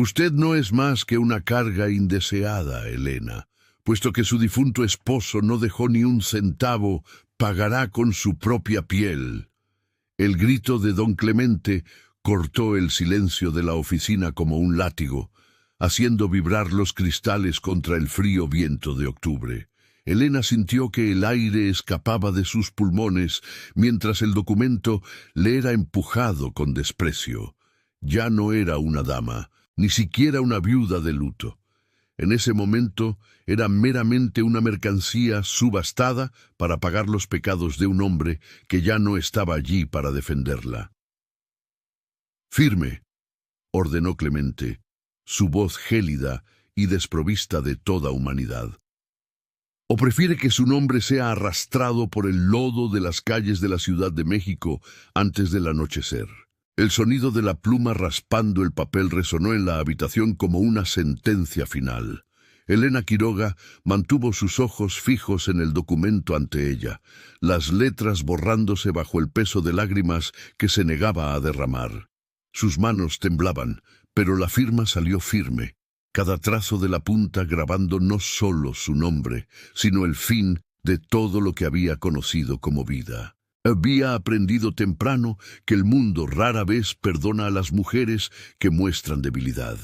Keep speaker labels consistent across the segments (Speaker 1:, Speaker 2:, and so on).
Speaker 1: Usted no es más que una carga indeseada, Elena. Puesto que su difunto esposo no dejó ni un centavo, pagará con su propia piel. El grito de don Clemente cortó el silencio de la oficina como un látigo, haciendo vibrar los cristales contra el frío viento de octubre. Elena sintió que el aire escapaba de sus pulmones mientras el documento le era empujado con desprecio. Ya no era una dama, ni siquiera una viuda de luto. En ese momento era meramente una mercancía subastada para pagar los pecados de un hombre que ya no estaba allí para defenderla. «Firme», ordenó Clemente, su voz gélida y desprovista de toda humanidad. ¿O prefiere que su nombre sea arrastrado por el lodo de las calles de la Ciudad de México antes del anochecer? El sonido de la pluma raspando el papel resonó en la habitación como una sentencia final. Elena Quiroga mantuvo sus ojos fijos en el documento ante ella, las letras borrándose bajo el peso de lágrimas que se negaba a derramar. Sus manos temblaban, pero la firma salió firme, cada trazo de la punta grabando no solo su nombre, sino el fin de todo lo que había conocido como vida. Había aprendido temprano que el mundo rara vez perdona a las mujeres que muestran debilidad.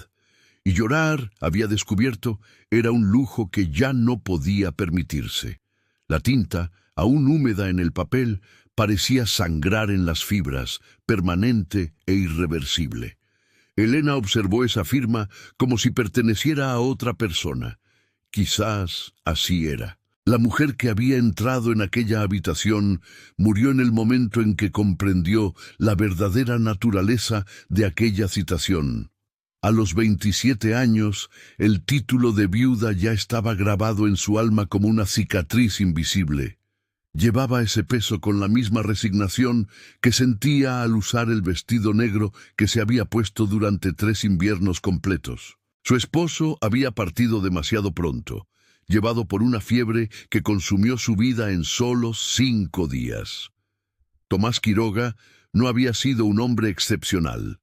Speaker 1: Y llorar, había descubierto, era un lujo que ya no podía permitirse. La tinta, aún húmeda en el papel, parecía sangrar en las fibras, permanente e irreversible. Elena observó esa firma como si perteneciera a otra persona. Quizás así era. La mujer que había entrado en aquella habitación murió en el momento en que comprendió la verdadera naturaleza de aquella citación. A los 27 años, el título de viuda ya estaba grabado en su alma como una cicatriz invisible. Llevaba ese peso con la misma resignación que sentía al usar el vestido negro que se había puesto durante 3 inviernos completos. Su esposo había partido demasiado pronto, llevado por una fiebre que consumió su vida en solo 5 días. Tomás Quiroga no había sido un hombre excepcional,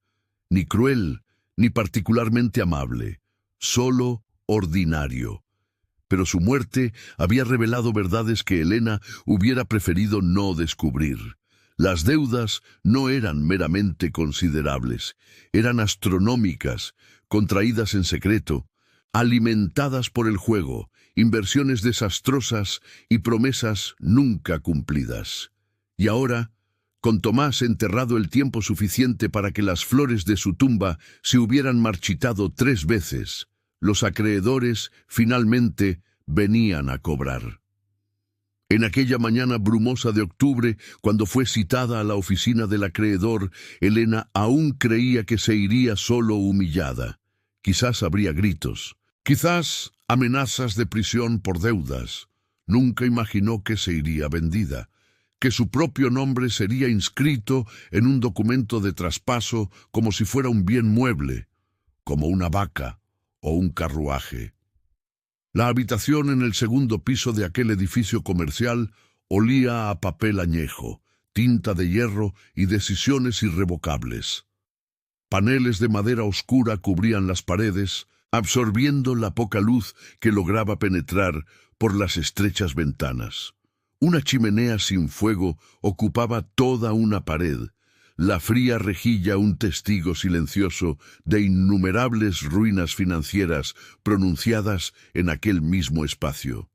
Speaker 1: ni cruel, ni particularmente amable, solo ordinario. Pero su muerte había revelado verdades que Elena hubiera preferido no descubrir. Las deudas no eran meramente considerables, eran astronómicas, contraídas en secreto, alimentadas por el juego, inversiones desastrosas y promesas nunca cumplidas. Y ahora, con Tomás enterrado el tiempo suficiente para que las flores de su tumba se hubieran marchitado 3 veces, los acreedores finalmente venían a cobrar. En aquella mañana brumosa de octubre, cuando fue citada a la oficina del acreedor, Elena aún creía que se iría solo humillada. Quizás habría gritos, quizás amenazas de prisión por deudas. Nunca imaginó que se iría vendida, que su propio nombre sería inscrito en un documento de traspaso como si fuera un bien mueble, como una vaca o un carruaje. La habitación en el segundo piso de aquel edificio comercial olía a papel añejo, tinta de hierro y decisiones irrevocables. Paneles de madera oscura cubrían las paredes, absorbiendo la poca luz que lograba penetrar por las estrechas ventanas. Una chimenea sin fuego ocupaba toda una pared, la fría rejilla un testigo silencioso de innumerables ruinas financieras pronunciadas en aquel mismo espacio.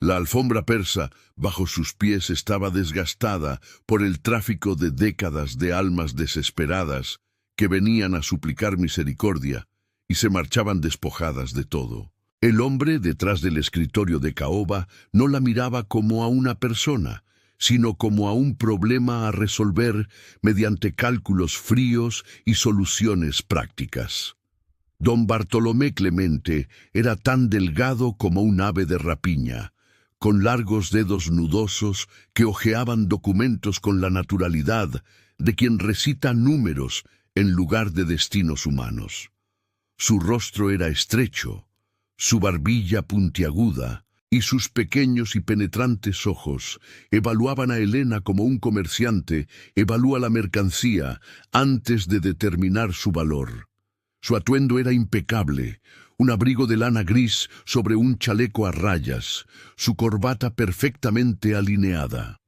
Speaker 1: La alfombra persa bajo sus pies estaba desgastada por el tráfico de décadas de almas desesperadas que venían a suplicar misericordia y se marchaban despojadas de todo. El hombre detrás del escritorio de caoba no la miraba como a una persona, sino como a un problema a resolver mediante cálculos fríos y soluciones prácticas. Don Bartolomé Clemente era tan delgado como un ave de rapiña, con largos dedos nudosos que hojeaban documentos con la naturalidad de quien recita números en lugar de destinos humanos. Su rostro era estrecho, su barbilla puntiaguda y sus pequeños y penetrantes ojos evaluaban a Elena como un comerciante evalúa la mercancía antes de determinar su valor. Su atuendo era impecable, un abrigo de lana gris sobre un chaleco a rayas, su corbata perfectamente alineada.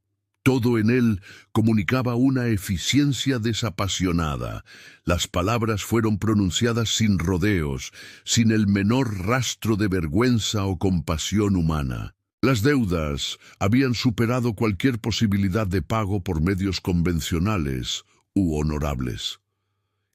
Speaker 1: Todo en él comunicaba una eficiencia desapasionada. Las palabras fueron pronunciadas sin rodeos, sin el menor rastro de vergüenza o compasión humana. Las deudas habían superado cualquier posibilidad de pago por medios convencionales u honorables.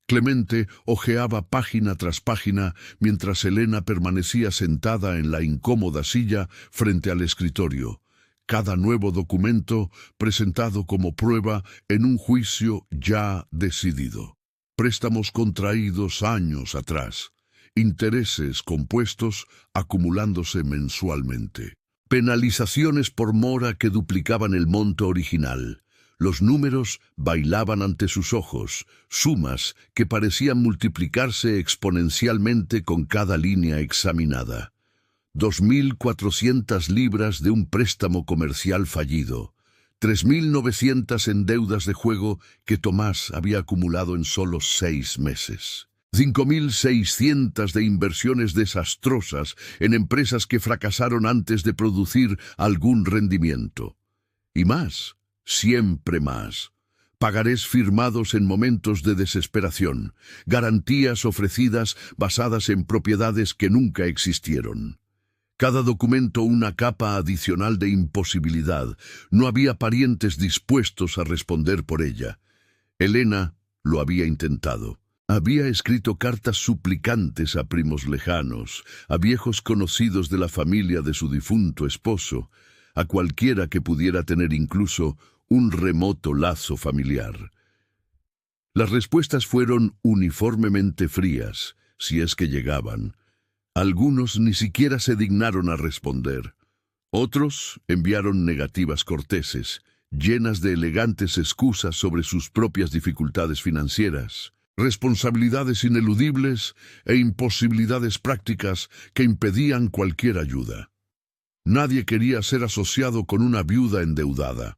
Speaker 1: Clemente hojeaba página tras página mientras Elena permanecía sentada en la incómoda silla frente al escritorio. Cada nuevo documento presentado como prueba en un juicio ya decidido. Préstamos contraídos años atrás. Intereses compuestos acumulándose mensualmente. Penalizaciones por mora que duplicaban el monto original. Los números bailaban ante sus ojos, sumas que parecían multiplicarse exponencialmente con cada línea examinada. 2.400 libras de un préstamo comercial fallido, 3.900 en deudas de juego que Tomás había acumulado en solo 6 meses. 5.600 de inversiones desastrosas en empresas que fracasaron antes de producir algún rendimiento. Y más, siempre más. Pagarés firmados en momentos de desesperación, garantías ofrecidas basadas en propiedades que nunca existieron. Cada documento una capa adicional de imposibilidad. No había parientes dispuestos a responder por ella. Elena lo había intentado. Había escrito cartas suplicantes a primos lejanos, a viejos conocidos de la familia de su difunto esposo, a cualquiera que pudiera tener incluso un remoto lazo familiar. Las respuestas fueron uniformemente frías, si es que llegaban. Algunos ni siquiera se dignaron a responder. Otros enviaron negativas corteses, llenas de elegantes excusas sobre sus propias dificultades financieras, responsabilidades ineludibles e imposibilidades prácticas que impedían cualquier ayuda. Nadie quería ser asociado con una viuda endeudada.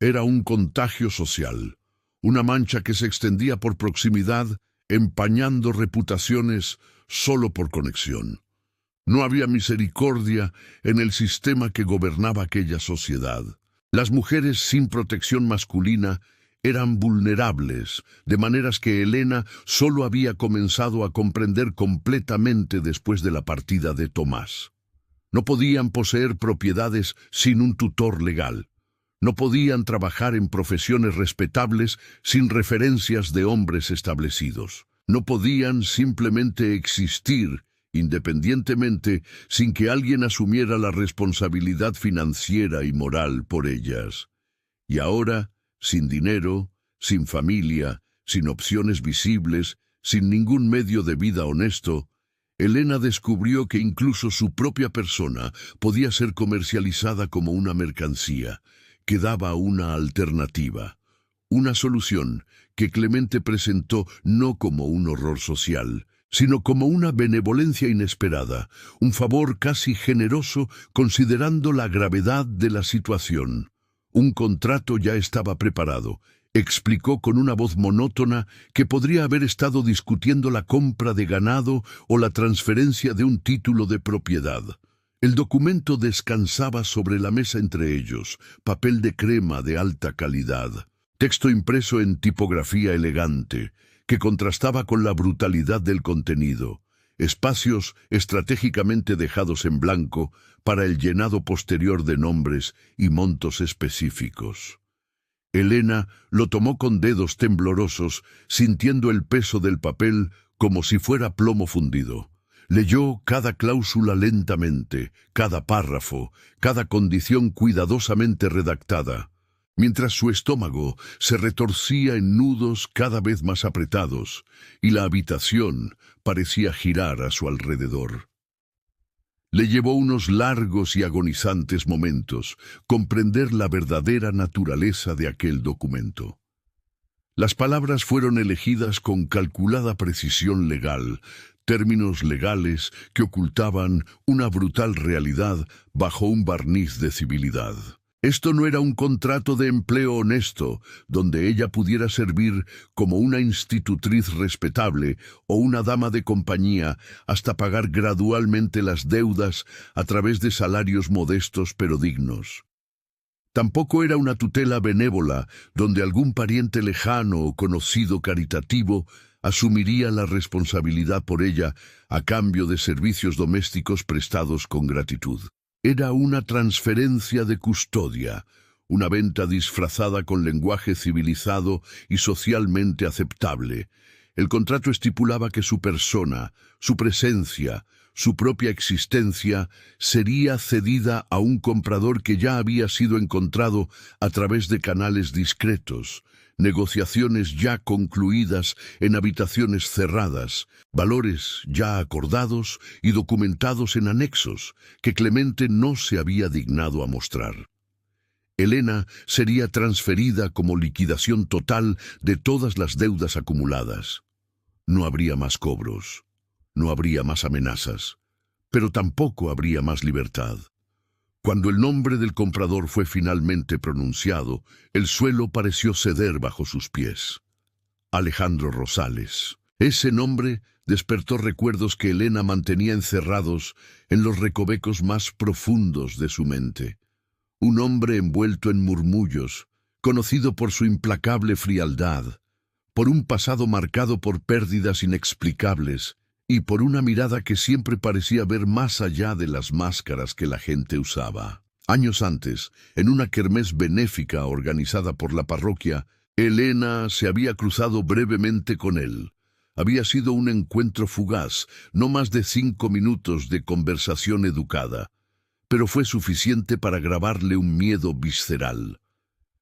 Speaker 1: Era un contagio social, una mancha que se extendía por proximidad, empañando reputaciones solo por conexión. No había misericordia en el sistema que gobernaba aquella sociedad. Las mujeres sin protección masculina eran vulnerables, de maneras que Elena solo había comenzado a comprender completamente después de la partida de Tomás. No podían poseer propiedades sin un tutor legal. No podían trabajar en profesiones respetables sin referencias de hombres establecidos. No podían simplemente existir independientemente sin que alguien asumiera la responsabilidad financiera y moral por ellas. Y ahora, sin dinero, sin familia, sin opciones visibles, sin ningún medio de vida honesto, Elena descubrió que incluso su propia persona podía ser comercializada como una mercancía, que daba una alternativa, una solución que Clemente presentó no como un horror social, sino como una benevolencia inesperada, un favor casi generoso considerando la gravedad de la situación. Un contrato ya estaba preparado, explicó con una voz monótona que podría haber estado discutiendo la compra de ganado o la transferencia de un título de propiedad. El documento descansaba sobre la mesa entre ellos, papel de crema de alta calidad, texto impreso en tipografía elegante, que contrastaba con la brutalidad del contenido, espacios estratégicamente dejados en blanco para el llenado posterior de nombres y montos específicos. Elena lo tomó con dedos temblorosos, sintiendo el peso del papel como si fuera plomo fundido. Leyó cada cláusula lentamente, cada párrafo, cada condición cuidadosamente redactada, mientras su estómago se retorcía en nudos cada vez más apretados y la habitación parecía girar a su alrededor. Le llevó unos largos y agonizantes momentos comprender la verdadera naturaleza de aquel documento. Las palabras fueron elegidas con calculada precisión legal, términos legales que ocultaban una brutal realidad bajo un barniz de civilidad. Esto no era un contrato de empleo honesto, donde ella pudiera servir como una institutriz respetable o una dama de compañía hasta pagar gradualmente las deudas a través de salarios modestos pero dignos. Tampoco era una tutela benévola, donde algún pariente lejano o conocido caritativo asumiría la responsabilidad por ella a cambio de servicios domésticos prestados con gratitud. Era una transferencia de custodia, una venta disfrazada con lenguaje civilizado y socialmente aceptable. El contrato estipulaba que su persona, su presencia, su propia existencia sería cedida a un comprador que ya había sido encontrado a través de canales discretos, negociaciones ya concluidas en habitaciones cerradas, valores ya acordados y documentados en anexos que Clemente no se había dignado a mostrar. Elena sería transferida como liquidación total de todas las deudas acumuladas. No habría más cobros, no habría más amenazas, pero tampoco habría más libertad. Cuando el nombre del comprador fue finalmente pronunciado, el suelo pareció ceder bajo sus pies. Alejandro Rosales. Ese nombre despertó recuerdos que Elena mantenía encerrados en los recovecos más profundos de su mente. Un hombre envuelto en murmullos, conocido por su implacable frialdad, por un pasado marcado por pérdidas inexplicables y por una mirada que siempre parecía ver más allá de las máscaras que la gente usaba. Años antes, en una kermés benéfica organizada por la parroquia, Elena se había cruzado brevemente con él. Había sido un encuentro fugaz, no más de 5 minutos de conversación educada, pero fue suficiente para grabarle un miedo visceral.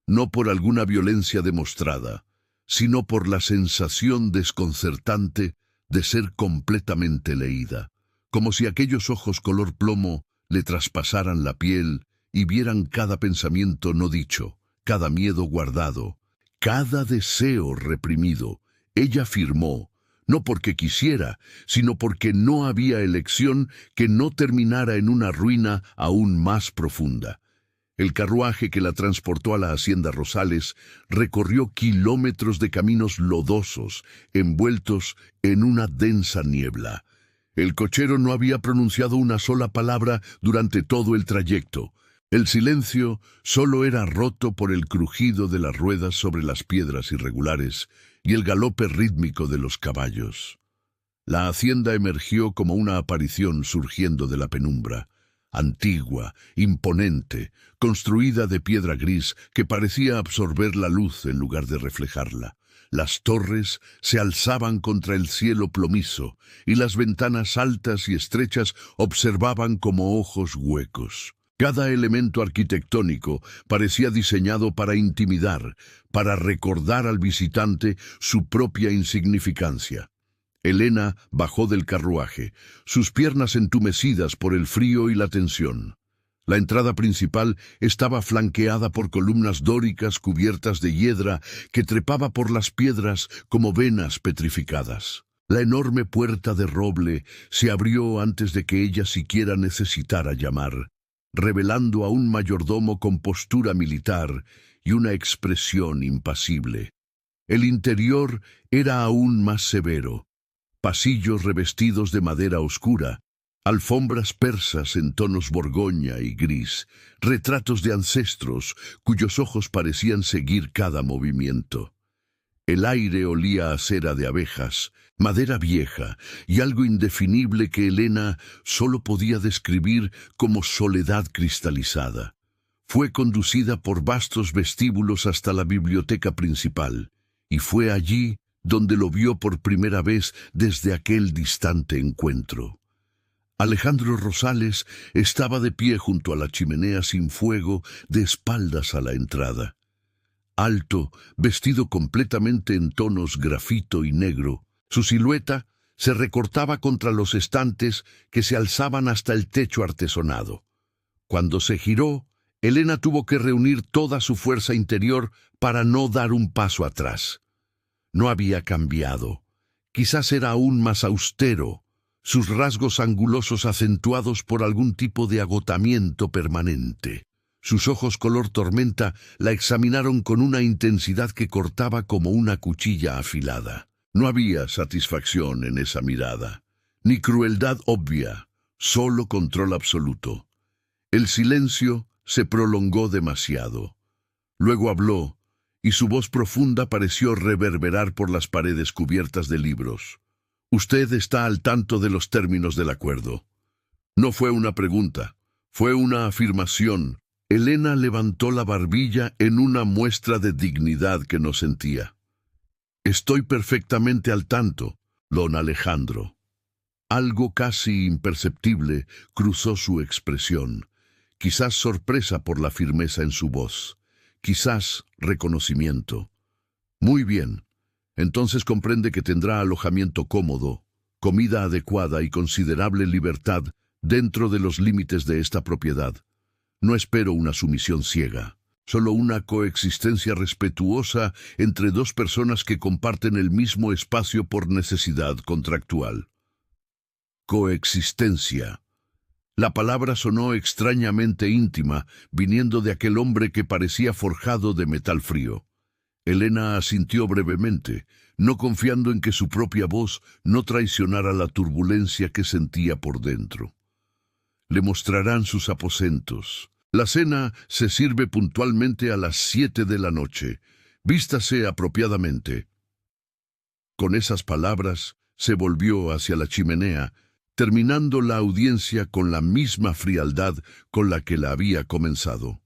Speaker 1: No por alguna violencia demostrada, sino por la sensación desconcertante de ser completamente leída, como si aquellos ojos color plomo le traspasaran la piel y vieran cada pensamiento no dicho, cada miedo guardado, cada deseo reprimido. Ella firmó, no porque quisiera, sino porque no había elección que no terminara en una ruina aún más profunda. El carruaje que la transportó a la hacienda Rosales recorrió kilómetros de caminos lodosos, envueltos en una densa niebla. El cochero no había pronunciado una sola palabra durante todo el trayecto. El silencio solo era roto por el crujido de las ruedas sobre las piedras irregulares y el galope rítmico de los caballos. La hacienda emergió como una aparición surgiendo de la penumbra. Antigua, imponente, construida de piedra gris que parecía absorber la luz en lugar de reflejarla. Las torres se alzaban contra el cielo plomizo y las ventanas altas y estrechas observaban como ojos huecos. Cada elemento arquitectónico parecía diseñado para intimidar, para recordar al visitante su propia insignificancia. Elena bajó del carruaje, sus piernas entumecidas por el frío y la tensión. La entrada principal estaba flanqueada por columnas dóricas cubiertas de hiedra que trepaba por las piedras como venas petrificadas. La enorme puerta de roble se abrió antes de que ella siquiera necesitara llamar, revelando a un mayordomo con postura militar y una expresión impasible. El interior era aún más severo. Pasillos revestidos de madera oscura, alfombras persas en tonos borgoña y gris, retratos de ancestros cuyos ojos parecían seguir cada movimiento. El aire olía a cera de abejas, madera vieja y algo indefinible que Elena solo podía describir como soledad cristalizada. Fue conducida por vastos vestíbulos hasta la biblioteca principal, y fue allí donde lo vio por primera vez desde aquel distante encuentro. Alejandro Rosales estaba de pie junto a la chimenea sin fuego, de espaldas a la entrada. Alto, vestido completamente en tonos grafito y negro, su silueta se recortaba contra los estantes que se alzaban hasta el techo artesonado. Cuando se giró, Elena tuvo que reunir toda su fuerza interior para no dar un paso atrás. No había cambiado. Quizás era aún más austero, sus rasgos angulosos acentuados por algún tipo de agotamiento permanente. Sus ojos color tormenta la examinaron con una intensidad que cortaba como una cuchilla afilada. No había satisfacción en esa mirada, ni crueldad obvia, solo control absoluto. El silencio se prolongó demasiado. Luego habló, y su voz profunda pareció reverberar por las paredes cubiertas de libros. «Usted está al tanto de los términos del acuerdo». No fue una pregunta, fue una afirmación. Elena levantó la barbilla en una muestra de dignidad que no sentía. «Estoy perfectamente al tanto, don Alejandro». Algo casi imperceptible cruzó su expresión, quizás sorpresa por la firmeza en su voz, quizás reconocimiento. «Muy bien, entonces comprende que tendrá alojamiento cómodo, comida adecuada y considerable libertad dentro de los límites de esta propiedad. No espero una sumisión ciega, solo una coexistencia respetuosa entre dos personas que comparten el mismo espacio por necesidad contractual». Coexistencia. La palabra sonó extrañamente íntima, viniendo de aquel hombre que parecía forjado de metal frío. Elena asintió brevemente, no confiando en que su propia voz no traicionara la turbulencia que sentía por dentro. Le mostrarán sus aposentos. La cena se sirve puntualmente a las 7 de la noche. Vístase apropiadamente. Con esas palabras, se volvió hacia la chimenea, terminando la audiencia con la misma frialdad con la que la había comenzado.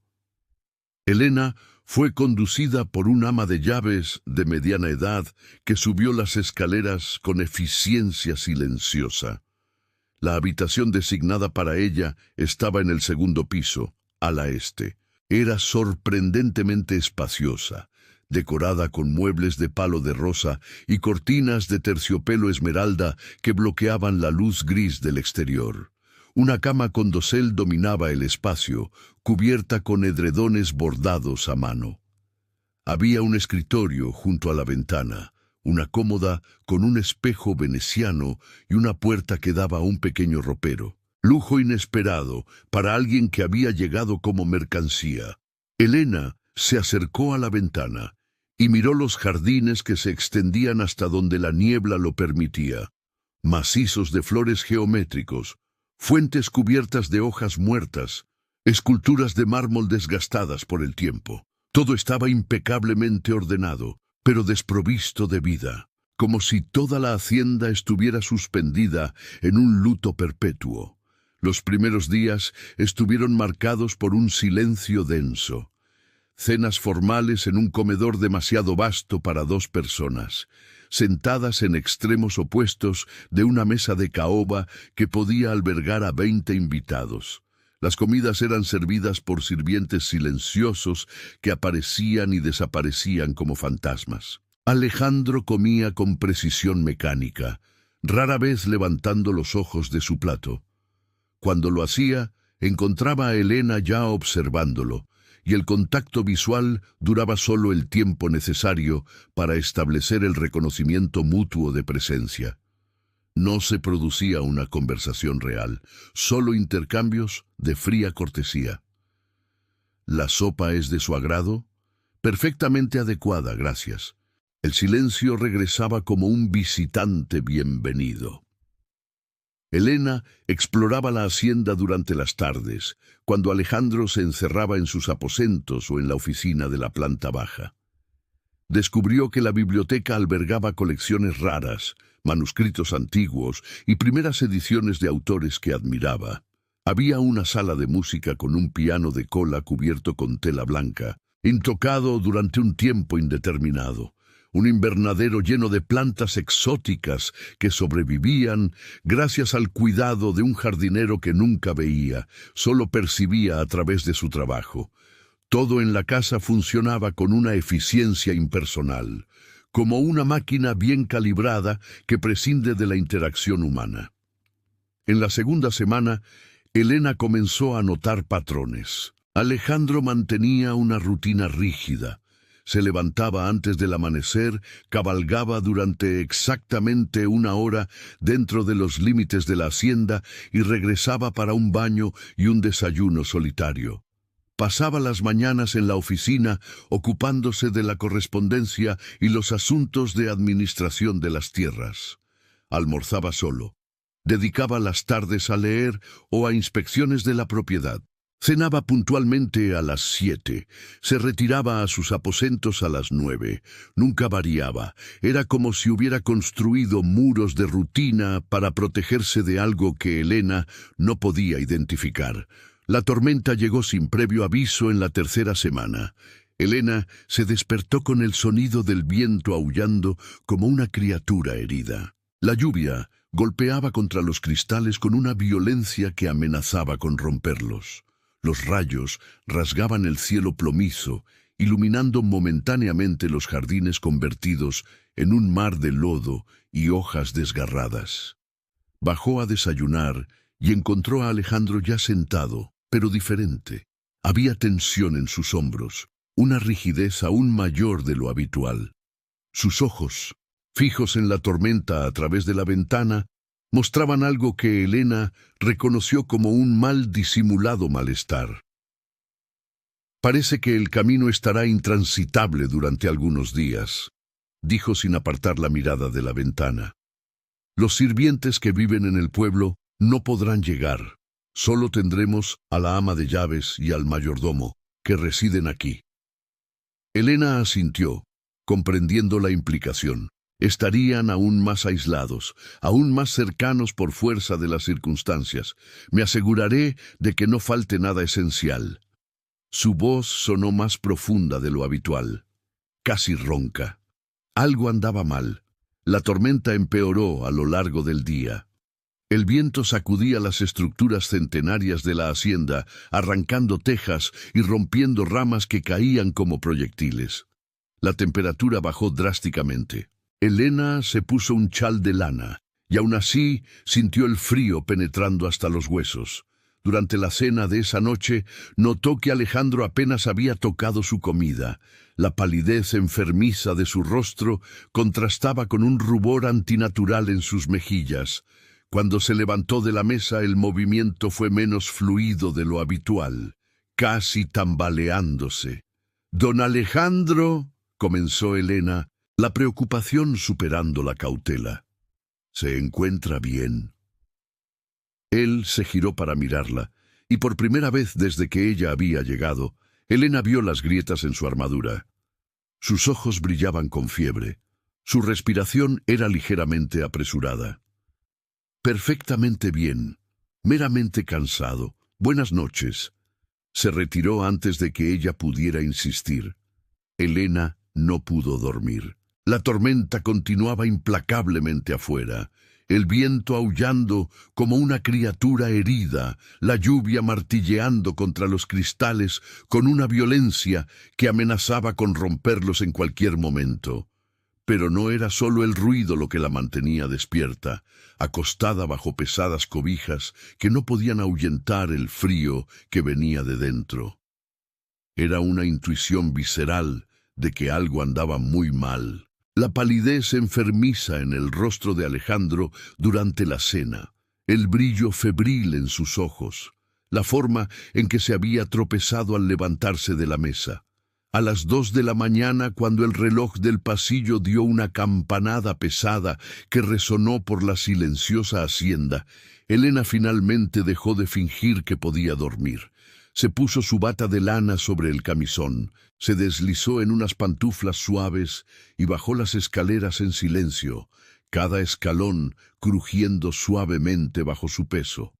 Speaker 1: Elena fue conducida por un ama de llaves de mediana edad que subió las escaleras con eficiencia silenciosa. La habitación designada para ella estaba en el segundo piso, ala este. Era sorprendentemente espaciosa, decorada con muebles de palo de rosa y cortinas de terciopelo esmeralda que bloqueaban la luz gris del exterior. Una cama con dosel dominaba el espacio, cubierta con edredones bordados a mano. Había un escritorio junto a la ventana, una cómoda con un espejo veneciano y una puerta que daba a un pequeño ropero. Lujo inesperado para alguien que había llegado como mercancía. Elena se acercó a la ventana y miró los jardines que se extendían hasta donde la niebla lo permitía. Macizos de flores geométricos, fuentes cubiertas de hojas muertas, esculturas de mármol desgastadas por el tiempo. Todo estaba impecablemente ordenado, pero desprovisto de vida, como si toda la hacienda estuviera suspendida en un luto perpetuo. Los primeros días estuvieron marcados por un silencio denso. Cenas formales en un comedor demasiado vasto para 2 personas, sentadas en extremos opuestos de una mesa de caoba que podía albergar a 20 invitados. Las comidas eran servidas por sirvientes silenciosos que aparecían y desaparecían como fantasmas. Alejandro comía con precisión mecánica, rara vez levantando los ojos de su plato. Cuando lo hacía, encontraba a Elena ya observándolo, y el contacto visual duraba solo el tiempo necesario para establecer el reconocimiento mutuo de presencia. No se producía una conversación real, solo intercambios de fría cortesía. ¿La sopa es de su agrado? Perfectamente adecuada, gracias. El silencio regresaba como un visitante bienvenido. Elena exploraba la hacienda durante las tardes, cuando Alejandro se encerraba en sus aposentos o en la oficina de la planta baja. Descubrió que la biblioteca albergaba colecciones raras, manuscritos antiguos y primeras ediciones de autores que admiraba. Había una sala de música con un piano de cola cubierto con tela blanca, intocado durante un tiempo indeterminado. Un invernadero lleno de plantas exóticas que sobrevivían gracias al cuidado de un jardinero que nunca veía, solo percibía a través de su trabajo. Todo en la casa funcionaba con una eficiencia impersonal, como una máquina bien calibrada que prescinde de la interacción humana. En la segunda semana, Elena comenzó a notar patrones. Alejandro mantenía una rutina rígida. Se levantaba antes del amanecer, cabalgaba durante exactamente 1 hora dentro de los límites de la hacienda y regresaba para un baño y un desayuno solitario. Pasaba las mañanas en la oficina ocupándose de la correspondencia y los asuntos de administración de las tierras. Almorzaba solo. Dedicaba las tardes a leer o a inspecciones de la propiedad. Cenaba puntualmente a las 7. Se retiraba a sus aposentos a las 9. Nunca variaba. Era como si hubiera construido muros de rutina para protegerse de algo que Elena no podía identificar. La tormenta llegó sin previo aviso en la tercera semana. Elena se despertó con el sonido del viento aullando como una criatura herida. La lluvia golpeaba contra los cristales con una violencia que amenazaba con romperlos. Los rayos rasgaban el cielo plomizo, iluminando momentáneamente los jardines convertidos en un mar de lodo y hojas desgarradas. Bajó a desayunar y encontró a Alejandro ya sentado, pero diferente. Había tensión en sus hombros, una rigidez aún mayor de lo habitual. Sus ojos, fijos en la tormenta a través de la ventana, mostraban algo que Elena reconoció como un mal disimulado malestar. «Parece que el camino estará intransitable durante algunos días», dijo sin apartar la mirada de la ventana. «Los sirvientes que viven en el pueblo no podrán llegar. Solo tendremos a la ama de llaves y al mayordomo, que residen aquí». Elena asintió, comprendiendo la implicación. Estarían aún más aislados, aún más cercanos por fuerza de las circunstancias. «Me aseguraré de que no falte nada esencial». Su voz sonó más profunda de lo habitual, casi ronca. Algo andaba mal. La tormenta empeoró a lo largo del día. El viento sacudía las estructuras centenarias de la hacienda, arrancando tejas y rompiendo ramas que caían como proyectiles. La temperatura bajó drásticamente. Elena se puso un chal de lana, y aún así sintió el frío penetrando hasta los huesos. Durante la cena de esa noche, notó que Alejandro apenas había tocado su comida. La palidez enfermiza de su rostro contrastaba con un rubor antinatural en sus mejillas. Cuando se levantó de la mesa, el movimiento fue menos fluido de lo habitual, casi tambaleándose. «Don Alejandro», comenzó Elena, la preocupación superando la cautela. «¿Se encuentra bien?». Él se giró para mirarla, y por primera vez desde que ella había llegado, Elena vio las grietas en su armadura. Sus ojos brillaban con fiebre. Su respiración era ligeramente apresurada. «Perfectamente bien, meramente cansado. Buenas noches». Se retiró antes de que ella pudiera insistir. Elena no pudo dormir. La tormenta continuaba implacablemente afuera, el viento aullando como una criatura herida, la lluvia martilleando contra los cristales con una violencia que amenazaba con romperlos en cualquier momento. Pero no era solo el ruido lo que la mantenía despierta, acostada bajo pesadas cobijas que no podían ahuyentar el frío que venía de dentro. Era una intuición visceral de que algo andaba muy mal. La palidez enfermiza en el rostro de Alejandro durante la cena, el brillo febril en sus ojos, la forma en que se había tropezado al levantarse de la mesa. A las 2 de la mañana, cuando el reloj del pasillo dio una campanada pesada que resonó por la silenciosa hacienda, Elena finalmente dejó de fingir que podía dormir. Se puso su bata de lana sobre el camisón, se deslizó en unas pantuflas suaves y bajó las escaleras en silencio, cada escalón crujiendo suavemente bajo su peso.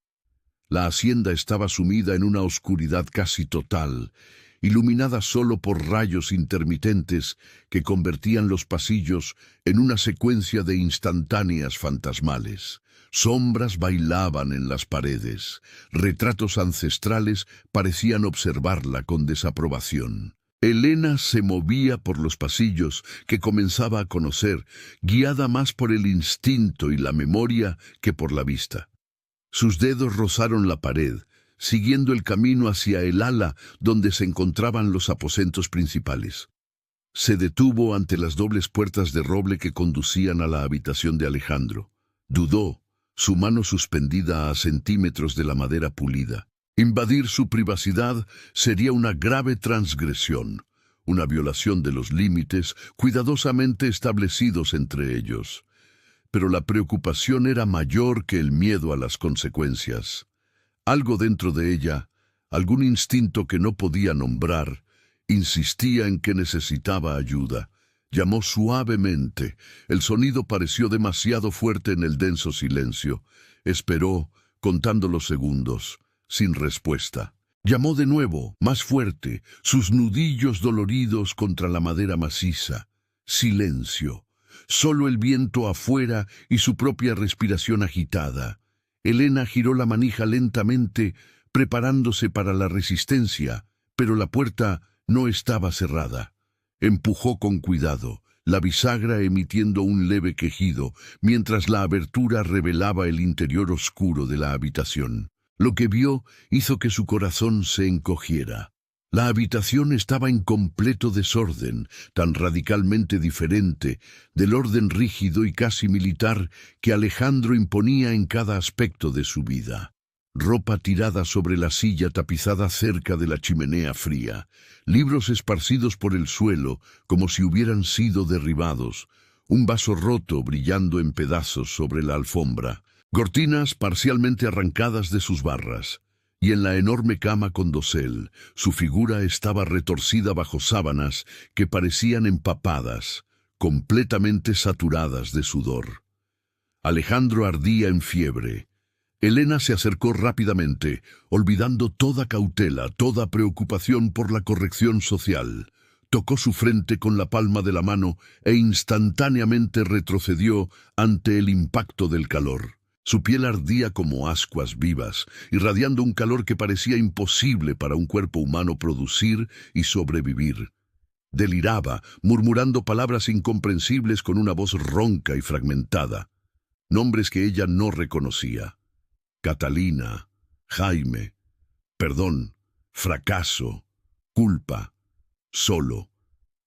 Speaker 1: La hacienda estaba sumida en una oscuridad casi total, iluminada solo por rayos intermitentes que convertían los pasillos en una secuencia de instantáneas fantasmales. Sombras bailaban en las paredes, retratos ancestrales parecían observarla con desaprobación. Elena se movía por los pasillos que comenzaba a conocer, guiada más por el instinto y la memoria que por la vista. Sus dedos rozaron la pared, siguiendo el camino hacia el ala donde se encontraban los aposentos principales. Se detuvo ante las dobles puertas de roble que conducían a la habitación de Alejandro. Dudó, su mano suspendida a centímetros de la madera pulida. Invadir su privacidad sería una grave transgresión, una violación de los límites cuidadosamente establecidos entre ellos. Pero la preocupación era mayor que el miedo a las consecuencias. Algo dentro de ella, algún instinto que no podía nombrar, insistía en que necesitaba ayuda. Llamó suavemente. El sonido pareció demasiado fuerte en el denso silencio. Esperó, contando los segundos, sin respuesta. Llamó de nuevo, más fuerte, sus nudillos doloridos contra la madera maciza. Silencio. Solo el viento afuera y su propia respiración agitada. Elena giró la manija lentamente, preparándose para la resistencia, pero la puerta no estaba cerrada. Empujó con cuidado, la bisagra emitiendo un leve quejido, mientras la abertura revelaba el interior oscuro de la habitación. Lo que vio hizo que su corazón se encogiera. La habitación estaba en completo desorden, tan radicalmente diferente del orden rígido y casi militar que Alejandro imponía en cada aspecto de su vida. Ropa tirada sobre la silla tapizada cerca de la chimenea fría, libros esparcidos por el suelo como si hubieran sido derribados, un vaso roto brillando en pedazos sobre la alfombra, cortinas parcialmente arrancadas de sus barras. Y en la enorme cama con dosel, su figura estaba retorcida bajo sábanas que parecían empapadas, completamente saturadas de sudor. Alejandro ardía en fiebre. Elena se acercó rápidamente, olvidando toda cautela, toda preocupación por la corrección social. Tocó su frente con la palma de la mano e instantáneamente retrocedió ante el impacto del calor. Su piel ardía como ascuas vivas, irradiando un calor que parecía imposible para un cuerpo humano producir y sobrevivir. Deliraba, murmurando palabras incomprensibles con una voz ronca y fragmentada. Nombres que ella no reconocía. Catalina, Jaime, perdón, fracaso, culpa, solo.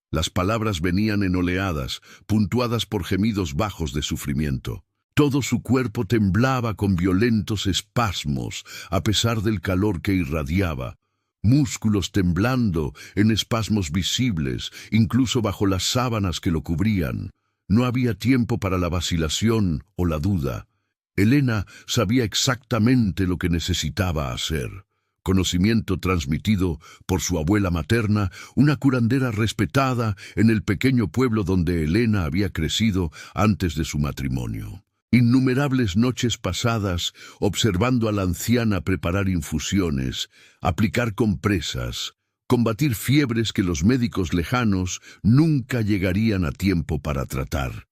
Speaker 1: Las palabras venían en oleadas, puntuadas por gemidos bajos de sufrimiento. Todo su cuerpo temblaba con violentos espasmos, a pesar del calor que irradiaba. Músculos temblando en espasmos visibles, incluso bajo las sábanas que lo cubrían. No había tiempo para la vacilación o la duda. Elena sabía exactamente lo que necesitaba hacer. Conocimiento transmitido por su abuela materna, una curandera respetada en el pequeño pueblo donde Elena había crecido antes de su matrimonio. Innumerables noches pasadas observando a la anciana preparar infusiones, aplicar compresas, combatir fiebres que los médicos lejanos nunca llegarían a tiempo para tratar.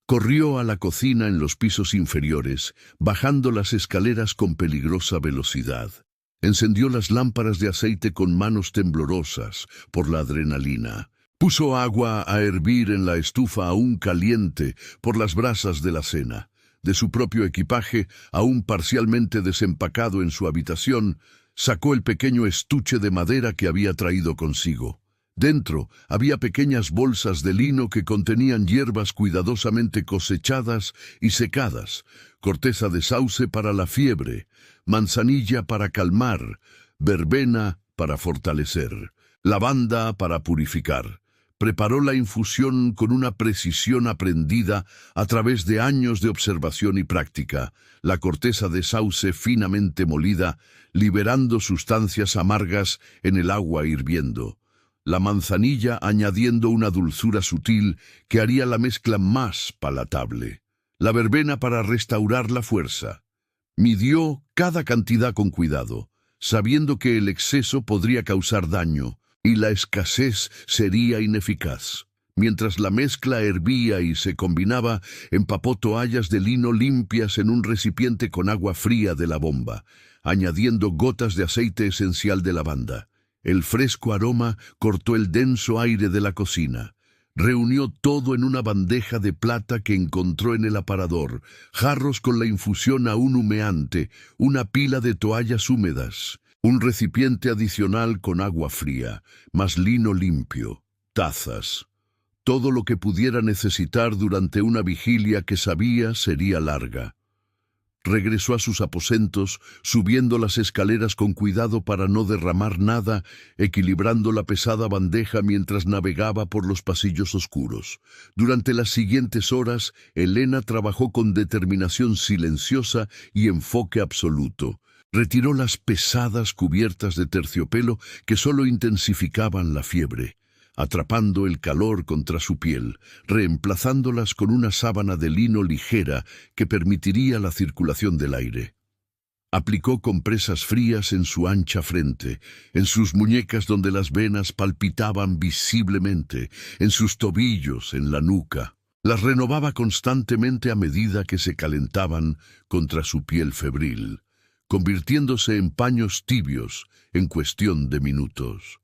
Speaker 1: Corrió a la cocina en los pisos inferiores, bajando las escaleras con peligrosa velocidad. Encendió las lámparas de aceite con manos temblorosas por la adrenalina. Puso agua a hervir en la estufa aún caliente por las brasas de la cena. De su propio equipaje, aún parcialmente desempacado en su habitación, sacó el pequeño estuche de madera que había traído consigo. Dentro había pequeñas bolsas de lino que contenían hierbas cuidadosamente cosechadas y secadas, corteza de sauce para la fiebre, manzanilla para calmar, verbena para fortalecer, lavanda para purificar. Preparó la infusión con una precisión aprendida a través de años de observación y práctica, la corteza de sauce finamente molida, liberando sustancias amargas en el agua hirviendo. La manzanilla añadiendo una dulzura sutil que haría la mezcla más palatable. La verbena para restaurar la fuerza. Midió cada cantidad con cuidado, sabiendo que el exceso podría causar daño y la escasez sería ineficaz. Mientras la mezcla hervía y se combinaba, empapó toallas de lino limpias en un recipiente con agua fría de la bomba, añadiendo gotas de aceite esencial de lavanda. El fresco aroma cortó el denso aire de la cocina. Reunió todo en una bandeja de plata que encontró en el aparador, jarros con la infusión aún humeante, una pila de toallas húmedas, un recipiente adicional con agua fría, más lino limpio, tazas. Todo lo que pudiera necesitar durante una vigilia que sabía sería larga. Regresó a sus aposentos, subiendo las escaleras con cuidado para no derramar nada, equilibrando la pesada bandeja mientras navegaba por los pasillos oscuros. Durante las siguientes horas, Elena trabajó con determinación silenciosa y enfoque absoluto. Retiró las pesadas cubiertas de terciopelo que solo intensificaban la fiebre, atrapando el calor contra su piel, reemplazándolas con una sábana de lino ligera que permitiría la circulación del aire. Aplicó compresas frías en su ancha frente, en sus muñecas donde las venas palpitaban visiblemente, en sus tobillos, en la nuca. Las renovaba constantemente a medida que se calentaban contra su piel febril, convirtiéndose en paños tibios en cuestión de minutos.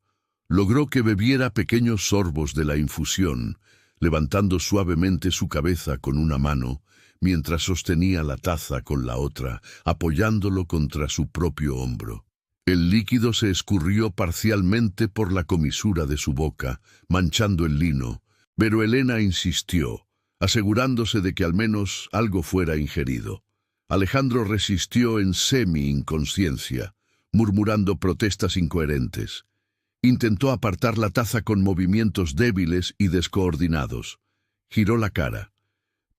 Speaker 1: Logró que bebiera pequeños sorbos de la infusión, levantando suavemente su cabeza con una mano, mientras sostenía la taza con la otra, apoyándolo contra su propio hombro. El líquido se escurrió parcialmente por la comisura de su boca, manchando el lino, pero Elena insistió, asegurándose de que al menos algo fuera ingerido. Alejandro resistió en semi-inconsciencia, murmurando protestas incoherentes. Intentó apartar la taza con movimientos débiles y descoordinados. Giró la cara,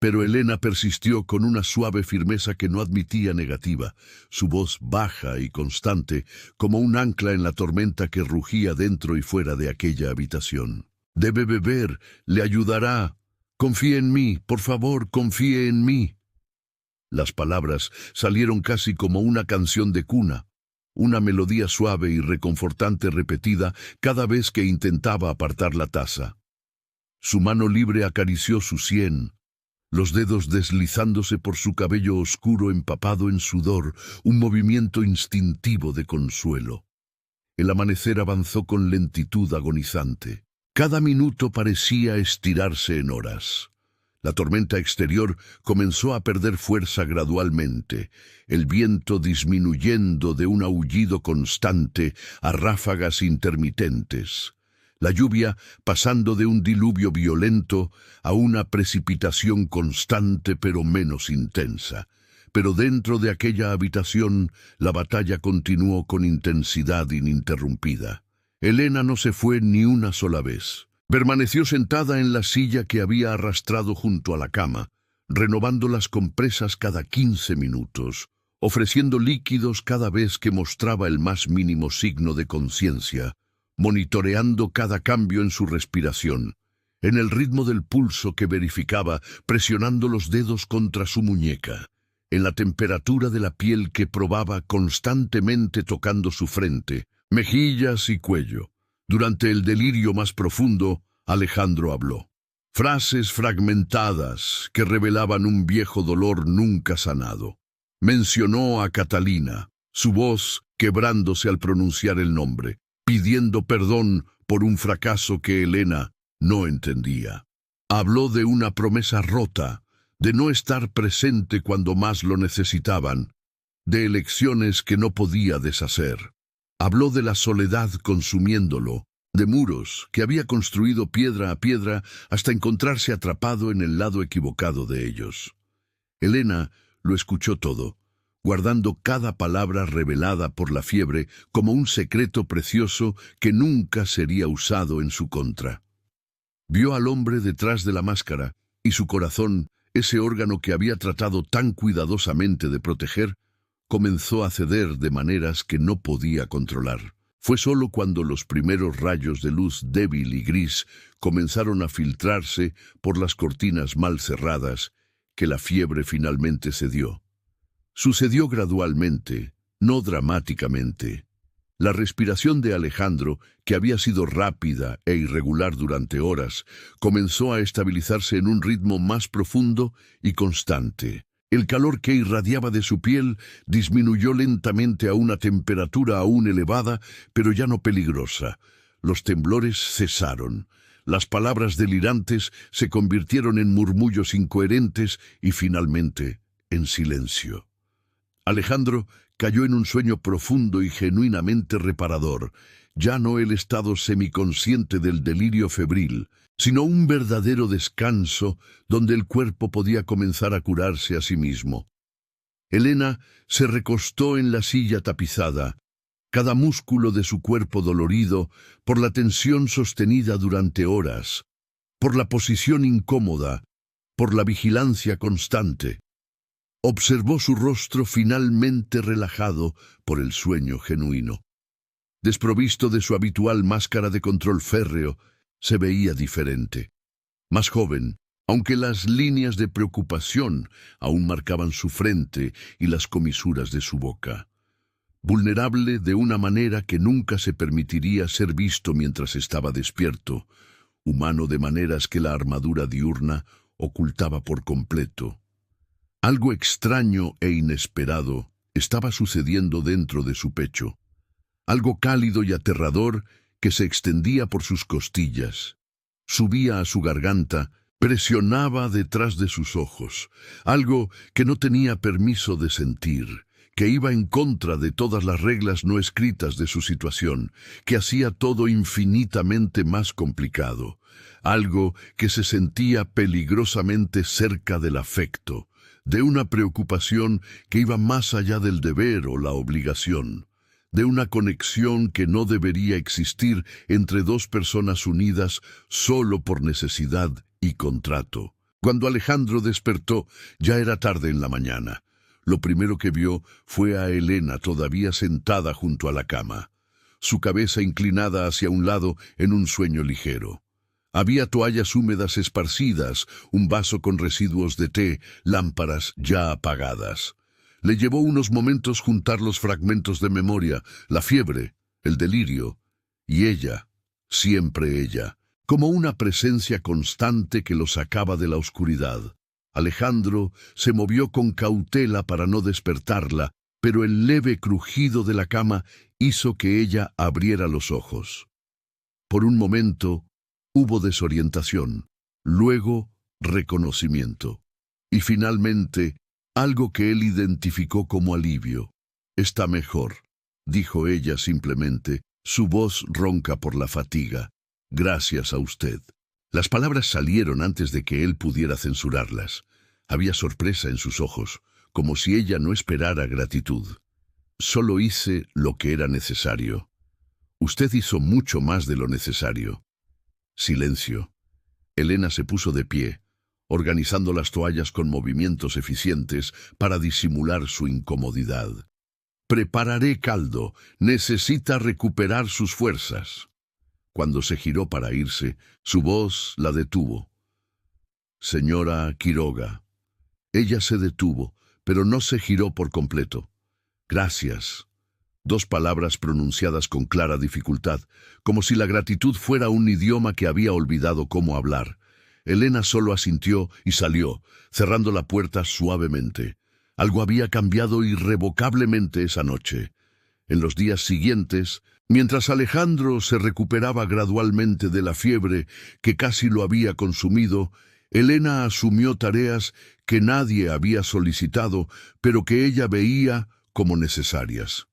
Speaker 1: pero Elena persistió con una suave firmeza que no admitía negativa, su voz baja y constante, como un ancla en la tormenta que rugía dentro y fuera de aquella habitación. «Debe beber, le ayudará. Confíe en mí, por favor, confíe en mí». Las palabras salieron casi como una canción de cuna, una melodía suave y reconfortante repetida cada vez que intentaba apartar la taza. Su mano libre acarició su sien, los dedos deslizándose por su cabello oscuro empapado en sudor, un movimiento instintivo de consuelo. El amanecer avanzó con lentitud agonizante. Cada minuto parecía estirarse en horas. La tormenta exterior comenzó a perder fuerza gradualmente, el viento disminuyendo de un aullido constante a ráfagas intermitentes. La lluvia pasando de un diluvio violento a una precipitación constante pero menos intensa. Pero dentro de aquella habitación la batalla continuó con intensidad ininterrumpida. Elena no se fue ni una sola vez. Permaneció sentada en la silla que había arrastrado junto a la cama, renovando las compresas cada 15 minutos, ofreciendo líquidos cada vez que mostraba el más mínimo signo de conciencia, monitoreando cada cambio en su respiración, en el ritmo del pulso que verificaba presionando los dedos contra su muñeca, en la temperatura de la piel que probaba constantemente tocando su frente, mejillas y cuello. Durante el delirio más profundo, Alejandro habló. Frases fragmentadas que revelaban un viejo dolor nunca sanado. Mencionó a Catalina, su voz quebrándose al pronunciar el nombre, pidiendo perdón por un fracaso que Elena no entendía. Habló de una promesa rota, de no estar presente cuando más lo necesitaban, de elecciones que no podía deshacer. Habló de la soledad consumiéndolo, de muros que había construido piedra a piedra hasta encontrarse atrapado en el lado equivocado de ellos. Elena lo escuchó todo, guardando cada palabra revelada por la fiebre como un secreto precioso que nunca sería usado en su contra. Vio al hombre detrás de la máscara y su corazón, ese órgano que había tratado tan cuidadosamente de proteger, comenzó a ceder de maneras que no podía controlar. Fue solo cuando los primeros rayos de luz débil y gris comenzaron a filtrarse por las cortinas mal cerradas que la fiebre finalmente cedió. Sucedió gradualmente, no dramáticamente. La respiración de Alejandro, que había sido rápida e irregular durante horas, comenzó a estabilizarse en un ritmo más profundo y constante. El calor que irradiaba de su piel disminuyó lentamente a una temperatura aún elevada, pero ya no peligrosa. Los temblores cesaron. Las palabras delirantes se convirtieron en murmullos incoherentes y finalmente en silencio. Alejandro cayó en un sueño profundo y genuinamente reparador, ya no el estado semiconsciente del delirio febril, sino un verdadero descanso donde el cuerpo podía comenzar a curarse a sí mismo. Elena se recostó en la silla tapizada, cada músculo de su cuerpo dolorido por la tensión sostenida durante horas, por la posición incómoda, por la vigilancia constante. Observó su rostro finalmente relajado por el sueño genuino. Desprovisto de su habitual máscara de control férreo, se veía diferente. Más joven, aunque las líneas de preocupación aún marcaban su frente y las comisuras de su boca. Vulnerable de una manera que nunca se permitiría ser visto mientras estaba despierto, humano de maneras que la armadura diurna ocultaba por completo. Algo extraño e inesperado estaba sucediendo dentro de su pecho. Algo cálido y aterrador que se extendía por sus costillas. Subía a su garganta, presionaba detrás de sus ojos. Algo que no tenía permiso de sentir, que iba en contra de todas las reglas no escritas de su situación, que hacía todo infinitamente más complicado. Algo que se sentía peligrosamente cerca del afecto, de una preocupación que iba más allá del deber o la obligación, de una conexión que no debería existir entre dos personas unidas solo por necesidad y contrato. Cuando Alejandro despertó, ya era tarde en la mañana. Lo primero que vio fue a Elena todavía sentada junto a la cama, su cabeza inclinada hacia un lado en un sueño ligero. Había toallas húmedas esparcidas, un vaso con residuos de té, lámparas ya apagadas. Le llevó unos momentos juntar los fragmentos de memoria, la fiebre, el delirio, y ella, siempre ella, como una presencia constante que lo sacaba de la oscuridad. Alejandro se movió con cautela para no despertarla, pero el leve crujido de la cama hizo que ella abriera los ojos. Por un momento hubo desorientación, luego reconocimiento, y finalmente algo que él identificó como alivio. «Está mejor», dijo ella simplemente, su voz ronca por la fatiga. «Gracias a usted». Las palabras salieron antes de que él pudiera censurarlas. Había sorpresa en sus ojos, como si ella no esperara gratitud. «Solo hice lo que era necesario». «Usted hizo mucho más de lo necesario». Silencio. Elena se puso de pie, organizando las toallas con movimientos eficientes para disimular su incomodidad. «Prepararé caldo. Necesita recuperar sus fuerzas». Cuando se giró para irse, su voz la detuvo. «Señora Quiroga». Ella se detuvo, pero no se giró por completo. «Gracias». Dos palabras pronunciadas con clara dificultad, como si la gratitud fuera un idioma que había olvidado cómo hablar. Elena solo asintió y salió, cerrando la puerta suavemente. Algo había cambiado irrevocablemente esa noche. En los días siguientes, mientras Alejandro se recuperaba gradualmente de la fiebre que casi lo había consumido, Elena asumió tareas que nadie había solicitado, pero que ella veía como necesarias.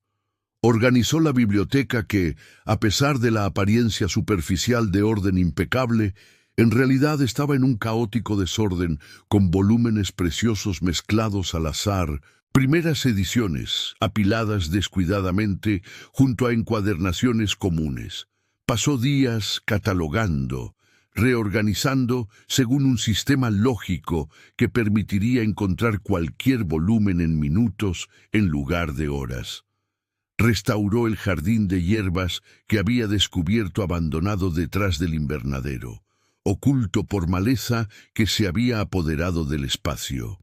Speaker 1: Organizó la biblioteca que, a pesar de la apariencia superficial de orden impecable, en realidad estaba en un caótico desorden con volúmenes preciosos mezclados al azar, primeras ediciones apiladas descuidadamente junto a encuadernaciones comunes. Pasó días catalogando, reorganizando según un sistema lógico que permitiría encontrar cualquier volumen en minutos en lugar de horas. Restauró el jardín de hierbas que había descubierto abandonado detrás del invernadero, oculto por maleza que se había apoderado del espacio.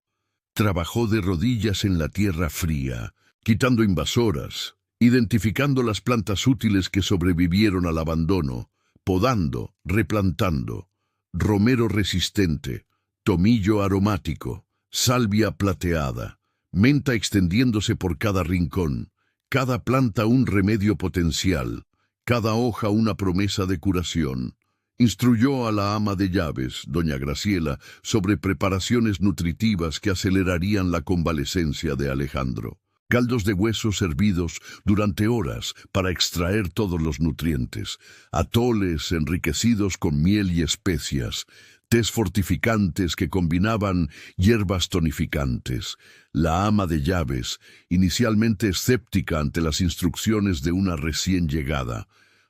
Speaker 1: Trabajó de rodillas en la tierra fría, quitando invasoras, identificando las plantas útiles que sobrevivieron al abandono, podando, replantando, romero resistente, tomillo aromático, salvia plateada, menta extendiéndose por cada rincón, cada planta un remedio potencial, cada hoja una promesa de curación. Instruyó a la ama de llaves, doña Graciela, sobre preparaciones nutritivas que acelerarían la convalecencia de Alejandro. Caldos de huesos hervidos durante horas para extraer todos los nutrientes, atoles enriquecidos con miel y especias, tés fortificantes que combinaban hierbas tonificantes. La ama de llaves, inicialmente escéptica ante las instrucciones de una recién llegada,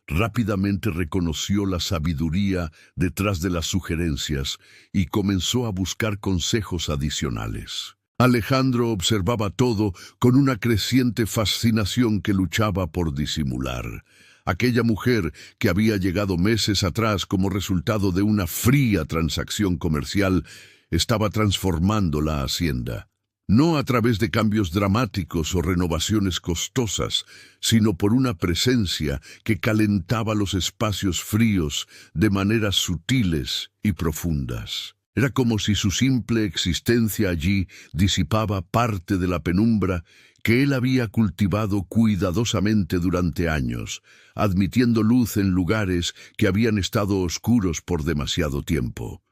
Speaker 1: rápidamente reconoció la sabiduría detrás de las sugerencias y comenzó a buscar consejos adicionales. Alejandro observaba todo con una creciente fascinación que luchaba por disimular. Aquella mujer que había llegado meses atrás como resultado de una fría transacción comercial estaba transformando la hacienda. No a través de cambios dramáticos o renovaciones costosas, sino por una presencia que calentaba los espacios fríos de maneras sutiles y profundas. Era como si su simple existencia allí disipaba parte de la penumbra que él había cultivado cuidadosamente durante años, admitiendo luz en lugares que habían estado oscuros por demasiado tiempo.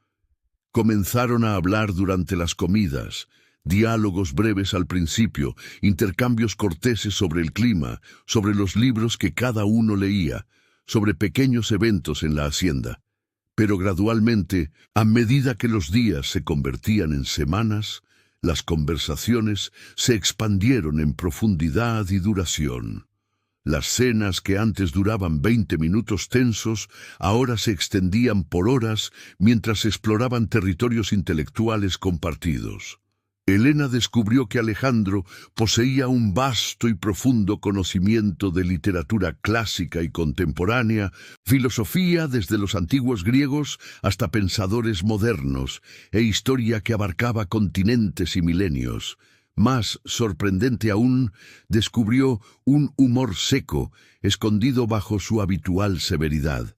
Speaker 1: Comenzaron a hablar durante las comidas, diálogos breves al principio, intercambios corteses sobre el clima, sobre los libros que cada uno leía, sobre pequeños eventos en la hacienda. Pero gradualmente, a medida que los días se convertían en semanas, las conversaciones se expandieron en profundidad y duración. Las cenas que antes duraban 20 minutos tensos, ahora se extendían por horas mientras exploraban territorios intelectuales compartidos. Elena descubrió que Alejandro poseía un vasto y profundo conocimiento de literatura clásica y contemporánea, filosofía desde los antiguos griegos hasta pensadores modernos, e historia que abarcaba continentes y milenios. Más sorprendente aún, descubrió un humor seco, escondido bajo su habitual severidad.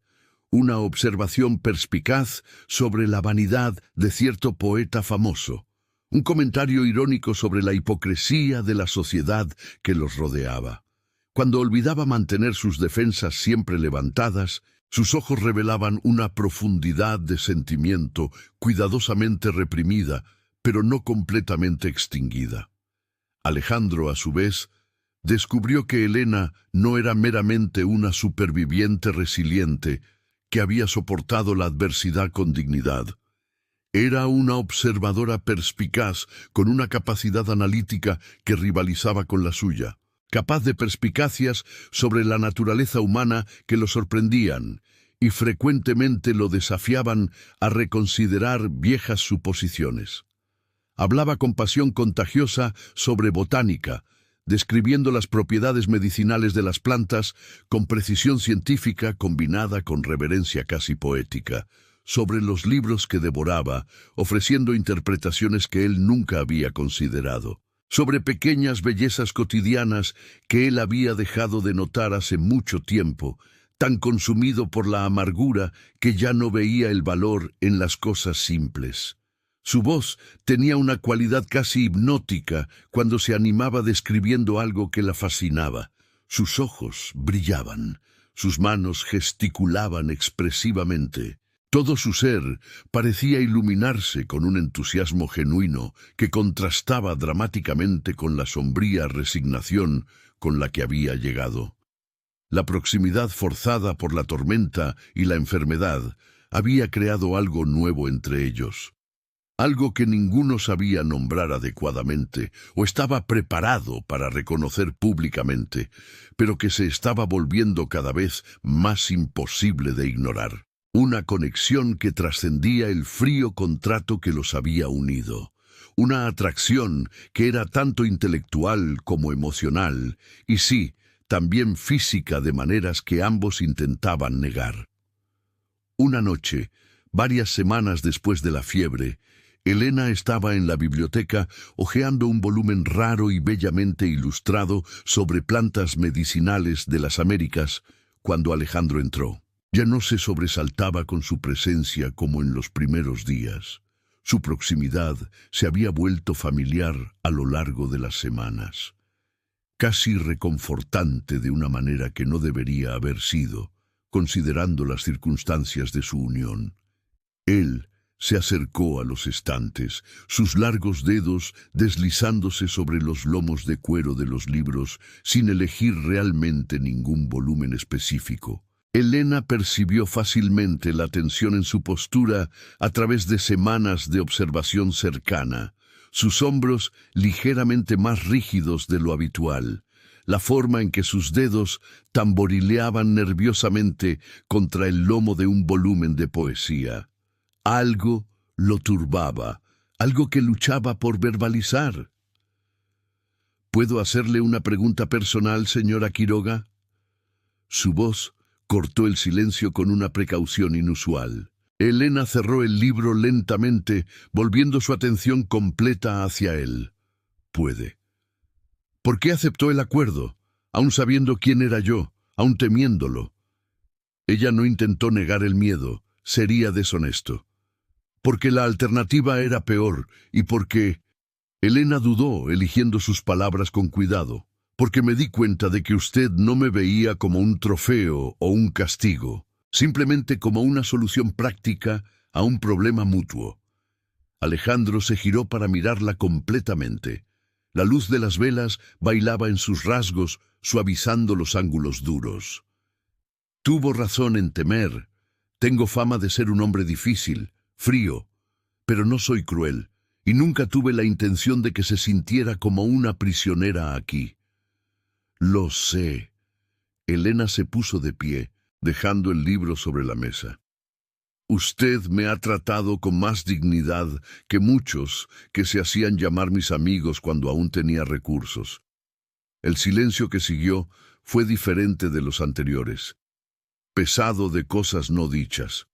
Speaker 1: Una observación perspicaz sobre la vanidad de cierto poeta famoso. Un comentario irónico sobre la hipocresía de la sociedad que los rodeaba. Cuando olvidaba mantener sus defensas siempre levantadas, sus ojos revelaban una profundidad de sentimiento cuidadosamente reprimida, pero no completamente extinguida. Alejandro, a su vez, descubrió que Elena no era meramente una superviviente resiliente que había soportado la adversidad con dignidad. Era una observadora perspicaz con una capacidad analítica que rivalizaba con la suya, capaz de perspicacias sobre la naturaleza humana que lo sorprendían y frecuentemente lo desafiaban a reconsiderar viejas suposiciones. Hablaba con pasión contagiosa sobre botánica, describiendo las propiedades medicinales de las plantas con precisión científica combinada con reverencia casi poética, sobre los libros que devoraba, ofreciendo interpretaciones que él nunca había considerado, sobre pequeñas bellezas cotidianas que él había dejado de notar hace mucho tiempo, tan consumido por la amargura que ya no veía el valor en las cosas simples. Su voz tenía una cualidad casi hipnótica cuando se animaba describiendo algo que la fascinaba. Sus ojos brillaban, sus manos gesticulaban expresivamente. Todo su ser parecía iluminarse con un entusiasmo genuino que contrastaba dramáticamente con la sombría resignación con la que había llegado. La proximidad forzada por la tormenta y la enfermedad había creado algo nuevo entre ellos. Algo que ninguno sabía nombrar adecuadamente o estaba preparado para reconocer públicamente, pero que se estaba volviendo cada vez más imposible de ignorar. Una conexión que trascendía el frío contrato que los había unido. Una atracción que era tanto intelectual como emocional, y sí, también física de maneras que ambos intentaban negar. Una noche, varias semanas después de la fiebre, Elena estaba en la biblioteca hojeando un volumen raro y bellamente ilustrado sobre plantas medicinales de las Américas, cuando Alejandro entró. Ya no se sobresaltaba con su presencia como en los primeros días. Su proximidad se había vuelto familiar a lo largo de las semanas. Casi reconfortante de una manera que no debería haber sido, considerando las circunstancias de su unión. Él se acercó a los estantes, sus largos dedos deslizándose sobre los lomos de cuero de los libros sin elegir realmente ningún volumen específico. Elena percibió fácilmente la tensión en su postura a través de semanas de observación cercana, sus hombros ligeramente más rígidos de lo habitual, la forma en que sus dedos tamborileaban nerviosamente contra el lomo de un volumen de poesía. Algo lo turbaba, algo que luchaba por verbalizar. ¿Puedo hacerle una pregunta personal, señora Quiroga? Su voz cortó el silencio con una precaución inusual. Elena cerró el libro lentamente, volviendo su atención completa hacia él. Puede. ¿Por qué aceptó el acuerdo, aun sabiendo quién era yo, aun temiéndolo? Ella no intentó negar el miedo, sería deshonesto. Porque la alternativa era peor, y porque... Elena dudó, eligiendo sus palabras con cuidado. Porque me di cuenta de que usted no me veía como un trofeo o un castigo, simplemente como una solución práctica a un problema mutuo. Alejandro se giró para mirarla completamente. La luz de las velas bailaba en sus rasgos, suavizando los ángulos duros. Tuvo razón en temer. Tengo fama de ser un hombre difícil, frío, pero no soy cruel, y nunca tuve la intención de que se sintiera como una prisionera aquí. Lo sé. Elena se puso de pie, dejando el libro sobre la mesa. Usted me ha tratado con más dignidad que muchos que se hacían llamar mis amigos cuando aún tenía recursos. El silencio que siguió fue diferente de los anteriores, pesado de cosas no dichas.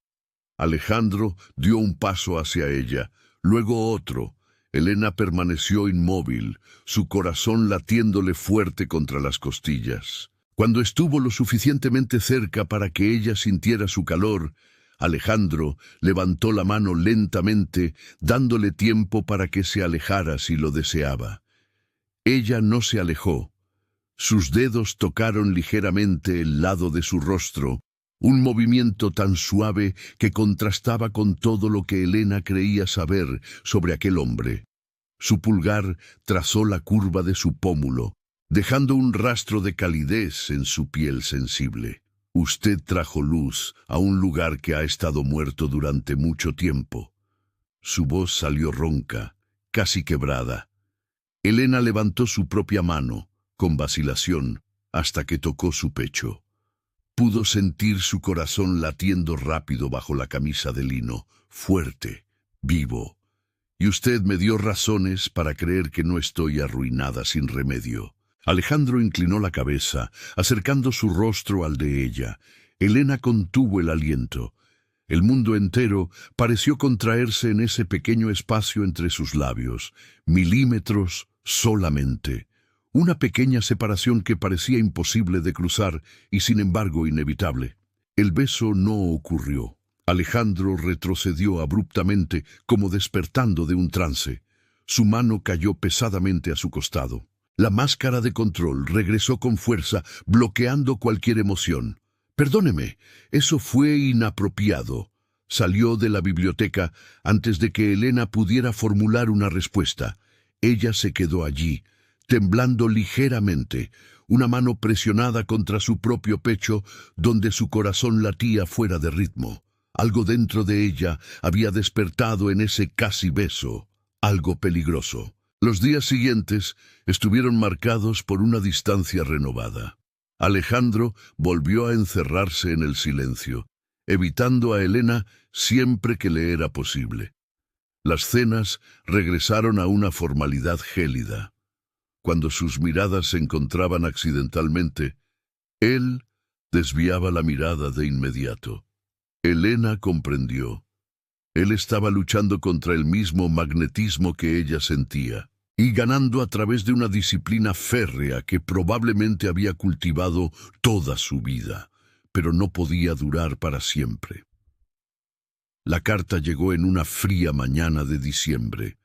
Speaker 1: Alejandro dio un paso hacia ella, luego otro. Elena permaneció inmóvil, su corazón latiéndole fuerte contra las costillas. Cuando estuvo lo suficientemente cerca para que ella sintiera su calor, Alejandro levantó la mano lentamente, dándole tiempo para que se alejara si lo deseaba. Ella no se alejó. Sus dedos tocaron ligeramente el lado de su rostro, un movimiento tan suave que contrastaba con todo lo que Elena creía saber sobre aquel hombre. Su pulgar trazó la curva de su pómulo, dejando un rastro de calidez en su piel sensible. Usted trajo luz a un lugar que ha estado muerto durante mucho tiempo. Su voz salió ronca, casi quebrada. Elena levantó su propia mano, con vacilación, hasta que tocó su pecho. Pudo sentir su corazón latiendo rápido bajo la camisa de lino, fuerte, vivo. Y usted me dio razones para creer que no estoy arruinada sin remedio. Alejandro inclinó la cabeza, acercando su rostro al de ella. Elena contuvo el aliento. El mundo entero pareció contraerse en ese pequeño espacio entre sus labios, milímetros solamente. Una pequeña separación que parecía imposible de cruzar y sin embargo inevitable. El beso no ocurrió. Alejandro retrocedió abruptamente, como despertando de un trance. Su mano cayó pesadamente a su costado. La máscara de control regresó con fuerza, bloqueando cualquier emoción. «Perdóneme, eso fue inapropiado». Salió de la biblioteca antes de que Elena pudiera formular una respuesta. Ella se quedó allí, temblando ligeramente, una mano presionada contra su propio pecho, donde su corazón latía fuera de ritmo. Algo dentro de ella había despertado en ese casi beso, algo peligroso. Los días siguientes estuvieron marcados por una distancia renovada. Alejandro volvió a encerrarse en el silencio, evitando a Elena siempre que le era posible. Las cenas regresaron a una formalidad gélida. Cuando sus miradas se encontraban accidentalmente, él desviaba la mirada de inmediato. Elena comprendió. Él estaba luchando contra el mismo magnetismo que ella sentía, y ganando a través de una disciplina férrea que probablemente había cultivado toda su vida, pero no podía durar para siempre. La carta llegó en una fría mañana de diciembre.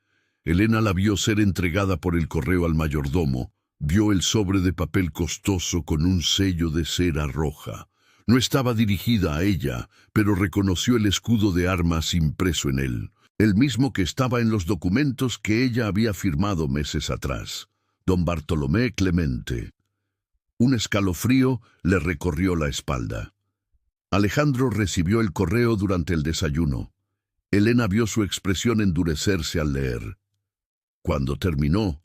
Speaker 1: Elena la vio ser entregada por el correo al mayordomo, vio el sobre de papel costoso con un sello de cera roja. No estaba dirigida a ella, pero reconoció el escudo de armas impreso en él, el mismo que estaba en los documentos que ella había firmado meses atrás. Don Bartolomé Clemente. Un escalofrío le recorrió la espalda. Alejandro recibió el correo durante el desayuno. Elena vio su expresión endurecerse al leer. Cuando terminó,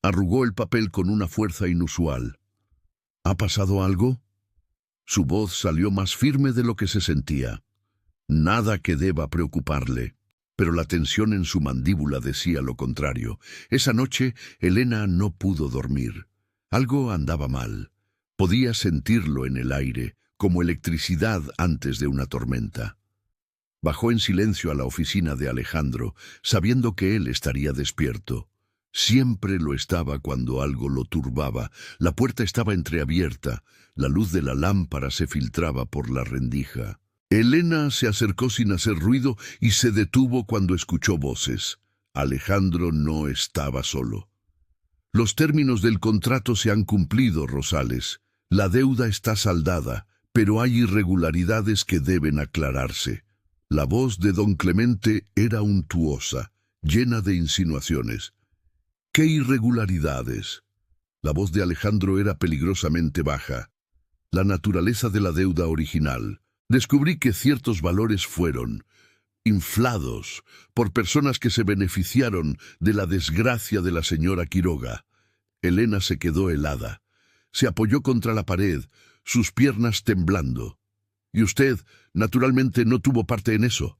Speaker 1: arrugó el papel con una fuerza inusual. ¿Ha pasado algo? Su voz salió más firme de lo que se sentía. Nada que deba preocuparle, pero la tensión en su mandíbula decía lo contrario. Esa noche, Elena no pudo dormir. Algo andaba mal. Podía sentirlo en el aire, como electricidad antes de una tormenta. Bajó en silencio a la oficina de Alejandro, sabiendo que él estaría despierto. Siempre lo estaba cuando algo lo turbaba. La puerta estaba entreabierta, la luz de la lámpara se filtraba por la rendija. Elena se acercó sin hacer ruido y se detuvo cuando escuchó voces. Alejandro no estaba solo. Los términos del contrato se han cumplido, Rosales. La deuda está saldada, pero hay irregularidades que deben aclararse. La voz de don Clemente era untuosa, llena de insinuaciones. ¿Qué irregularidades? La voz de Alejandro era peligrosamente baja. La naturaleza de la deuda original. Descubrí que ciertos valores fueron inflados por personas que se beneficiaron de la desgracia de la señora Quiroga. Elena se quedó helada. Se apoyó contra la pared, sus piernas temblando. «¿Y usted, naturalmente, no tuvo parte en eso?»,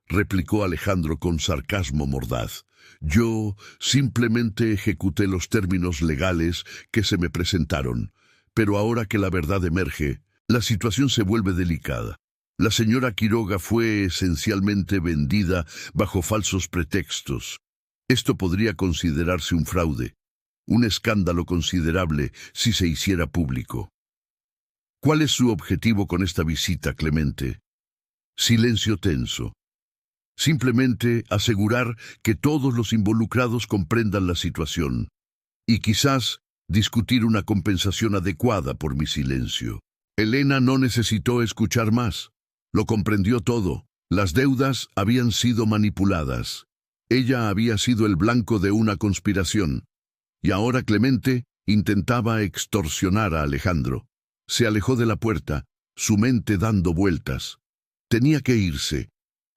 Speaker 1: replicó Alejandro con sarcasmo mordaz. «Yo simplemente ejecuté los términos legales que se me presentaron, pero ahora que la verdad emerge, la situación se vuelve delicada. La señora Quiroga fue esencialmente vendida bajo falsos pretextos. Esto podría considerarse un fraude, un escándalo considerable si se hiciera público». «¿Cuál es su objetivo con esta visita, Clemente?». Silencio tenso. «Simplemente asegurar que todos los involucrados comprendan la situación y quizás discutir una compensación adecuada por mi silencio». Elena no necesitó escuchar más. Lo comprendió todo. Las deudas habían sido manipuladas. Ella había sido el blanco de una conspiración. Y ahora Clemente intentaba extorsionar a Alejandro. Se alejó de la puerta, su mente dando vueltas. Tenía que irse.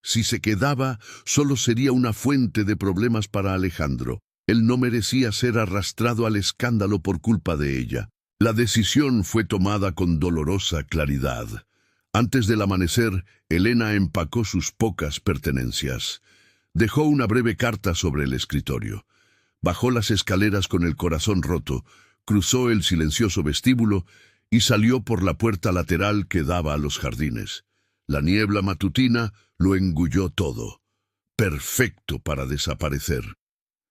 Speaker 1: Si se quedaba, solo sería una fuente de problemas para Alejandro. Él no merecía ser arrastrado al escándalo por culpa de ella. La decisión fue tomada con dolorosa claridad. Antes del amanecer, Elena empacó sus pocas pertenencias. Dejó una breve carta sobre el escritorio. Bajó las escaleras con el corazón roto, cruzó el silencioso vestíbulo y salió por la puerta lateral que daba a los jardines. La niebla matutina lo engulló todo. Perfecto para desaparecer.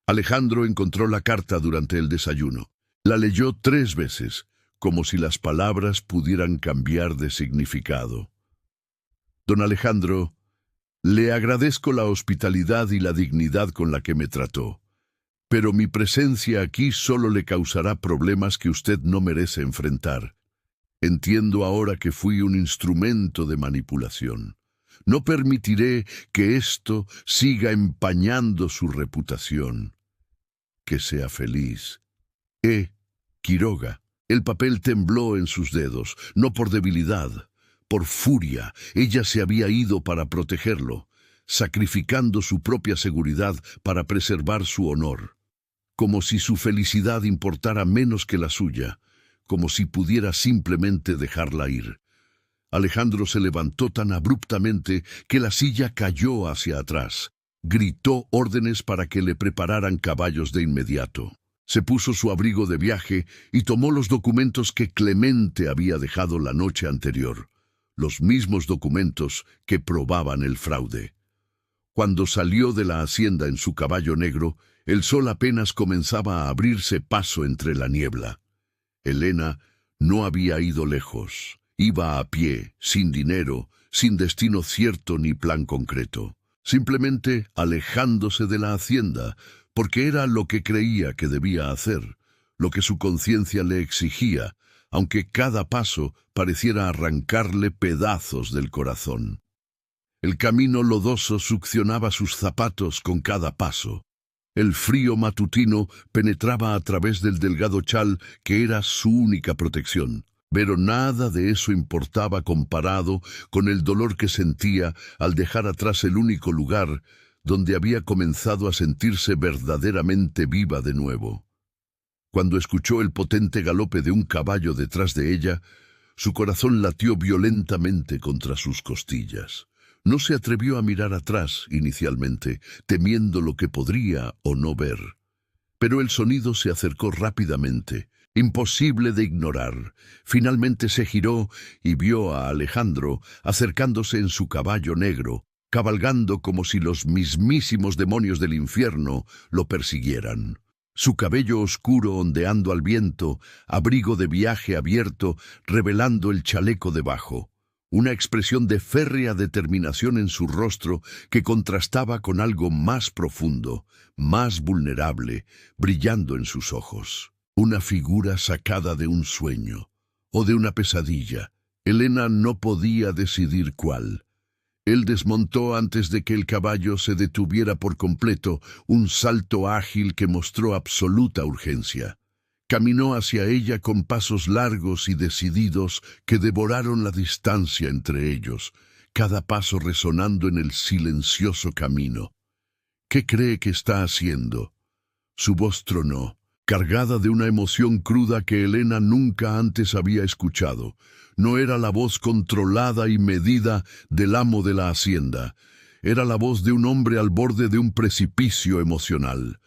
Speaker 1: Alejandro encontró la carta durante el desayuno. La leyó 3 veces, como si las palabras pudieran cambiar de significado. «Don Alejandro, le agradezco la hospitalidad y la dignidad con la que me trató, pero mi presencia aquí solo le causará problemas que usted no merece enfrentar. Entiendo ahora que fui un instrumento de manipulación. No permitiré que esto siga empañando su reputación. Que sea feliz. Quiroga». El papel tembló en sus dedos, no por debilidad, por furia. Ella se había ido para protegerlo, sacrificando su propia seguridad para preservar su honor. Como si su felicidad importara menos que la suya, como si pudiera simplemente dejarla ir. Alejandro se levantó tan abruptamente que la silla cayó hacia atrás. Gritó órdenes para que le prepararan caballos de inmediato. Se puso su abrigo de viaje y tomó los documentos que Clemente había dejado la noche anterior, los mismos documentos que probaban el fraude. Cuando salió de la hacienda en su caballo negro, el sol apenas comenzaba a abrirse paso entre la niebla. Elena no había ido lejos. Iba a pie, sin dinero, sin destino cierto ni plan concreto, simplemente alejándose de la hacienda, porque era lo que creía que debía hacer, lo que su conciencia le exigía, aunque cada paso pareciera arrancarle pedazos del corazón. El camino lodoso succionaba sus zapatos con cada paso. El frío matutino penetraba a través del delgado chal que era su única protección. Pero nada de eso importaba comparado con el dolor que sentía al dejar atrás el único lugar donde había comenzado a sentirse verdaderamente viva de nuevo. Cuando escuchó el potente galope de un caballo detrás de ella, su corazón latió violentamente contra sus costillas. No se atrevió a mirar atrás inicialmente, temiendo lo que podría o no ver. Pero el sonido se acercó rápidamente, imposible de ignorar. Finalmente se giró y vio a Alejandro acercándose en su caballo negro, cabalgando como si los mismísimos demonios del infierno lo persiguieran. Su cabello oscuro ondeando al viento, abrigo de viaje abierto, revelando el chaleco debajo. Una expresión de férrea determinación en su rostro que contrastaba con algo más profundo, más vulnerable, brillando en sus ojos. Una figura sacada de un sueño, o de una pesadilla. Elena no podía decidir cuál. Él desmontó antes de que el caballo se detuviera por completo, un salto ágil que mostró absoluta urgencia. Caminó hacia ella con pasos largos y decididos que devoraron la distancia entre ellos, cada paso resonando en el silencioso camino. ¿Qué cree que está haciendo? Su voz tronó, cargada de una emoción cruda que Elena nunca antes había escuchado. No era la voz controlada y medida del amo de la hacienda. Era la voz de un hombre al borde de un precipicio emocional.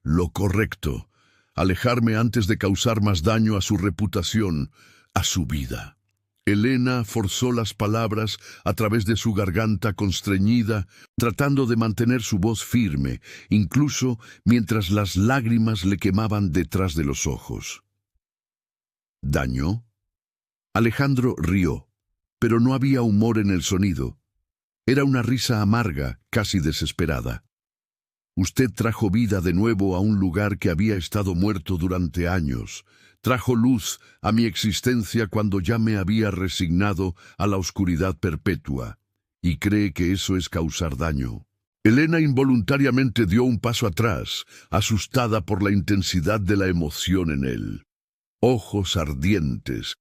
Speaker 1: Lo correcto, alejarme antes de causar más daño a su reputación, a su vida. Elena forzó las palabras a través de su garganta constreñida, tratando de mantener su voz firme, incluso mientras las lágrimas le quemaban detrás de los ojos. ¿Daño? Alejandro rió, pero no había humor en el sonido. Era una risa amarga, casi desesperada. Usted trajo vida de nuevo a un lugar que había estado muerto durante años. Trajo luz a mi existencia cuando ya me había resignado a la oscuridad perpetua. ¿Y cree que eso es causar daño? Elena involuntariamente dio un paso atrás, asustada por la intensidad de la emoción en él. Ojos ardientes.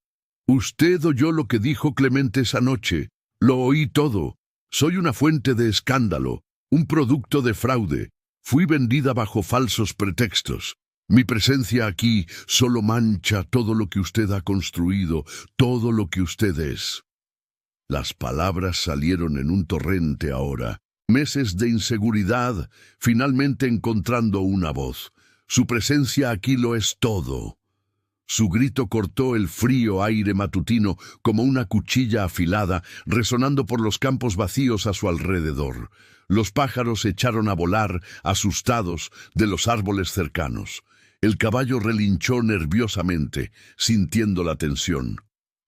Speaker 1: Usted oyó lo que dijo Clemente esa noche. Lo oí todo. Soy una fuente de escándalo, un producto de fraude. Fui vendida bajo falsos pretextos. Mi presencia aquí solo mancha todo lo que usted ha construido, todo lo que usted es. Las palabras salieron en un torrente ahora. Meses de inseguridad, finalmente encontrando una voz. Su presencia aquí lo es todo. Su grito cortó el frío aire matutino como una cuchilla afilada, resonando por los campos vacíos a su alrededor. Los pájaros echaron a volar, asustados, de los árboles cercanos. El caballo relinchó nerviosamente, sintiendo la tensión.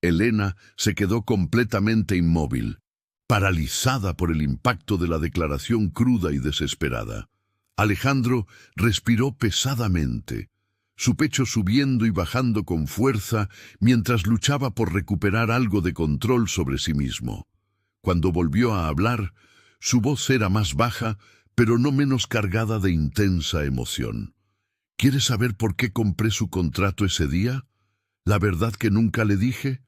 Speaker 1: Elena se quedó completamente inmóvil, paralizada por el impacto de la declaración cruda y desesperada. Alejandro respiró pesadamente, su pecho subiendo y bajando con fuerza mientras luchaba por recuperar algo de control sobre sí mismo. Cuando volvió a hablar, su voz era más baja, pero no menos cargada de intensa emoción. ¿Quiere saber por qué compré su contrato ese día? ¿La verdad que nunca le dije?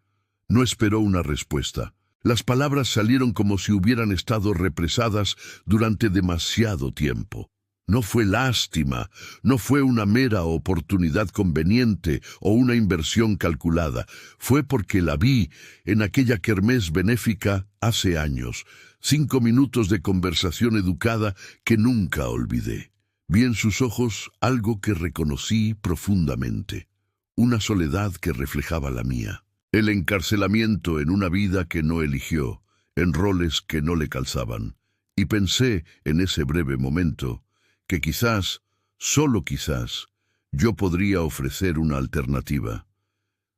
Speaker 1: No esperó una respuesta. Las palabras salieron como si hubieran estado represadas durante demasiado tiempo. No fue lástima, no fue una mera oportunidad conveniente o una inversión calculada. Fue porque la vi en aquella kermés benéfica hace años. 5 minutos de conversación educada que nunca olvidé. Vi en sus ojos algo que reconocí profundamente. Una soledad que reflejaba la mía. El encarcelamiento en una vida que no eligió, en roles que no le calzaban. Y pensé en ese breve momento que quizás, solo quizás, yo podría ofrecer una alternativa,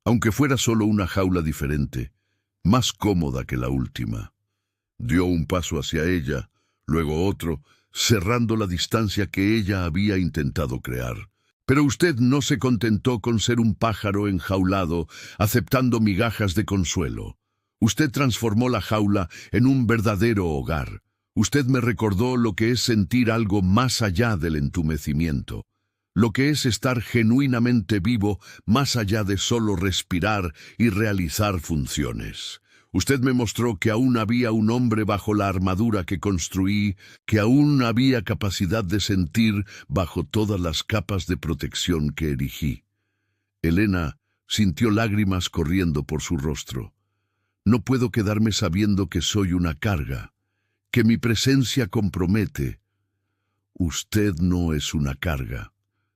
Speaker 1: aunque fuera solo una jaula diferente, más cómoda que la última. Dio un paso hacia ella, luego otro, cerrando la distancia que ella había intentado crear. Pero usted no se contentó con ser un pájaro enjaulado, aceptando migajas de consuelo. Usted transformó la jaula en un verdadero hogar. Usted me recordó lo que es sentir algo más allá del entumecimiento. lo que es estar genuinamente vivo más allá de solo respirar y realizar funciones. Usted me mostró que aún había un hombre bajo la armadura que construí, que aún había capacidad de sentir bajo todas las capas de protección que erigí. Elena sintió lágrimas corriendo por su rostro. No puedo quedarme sabiendo que soy una carga, que mi presencia compromete. Usted no es una carga.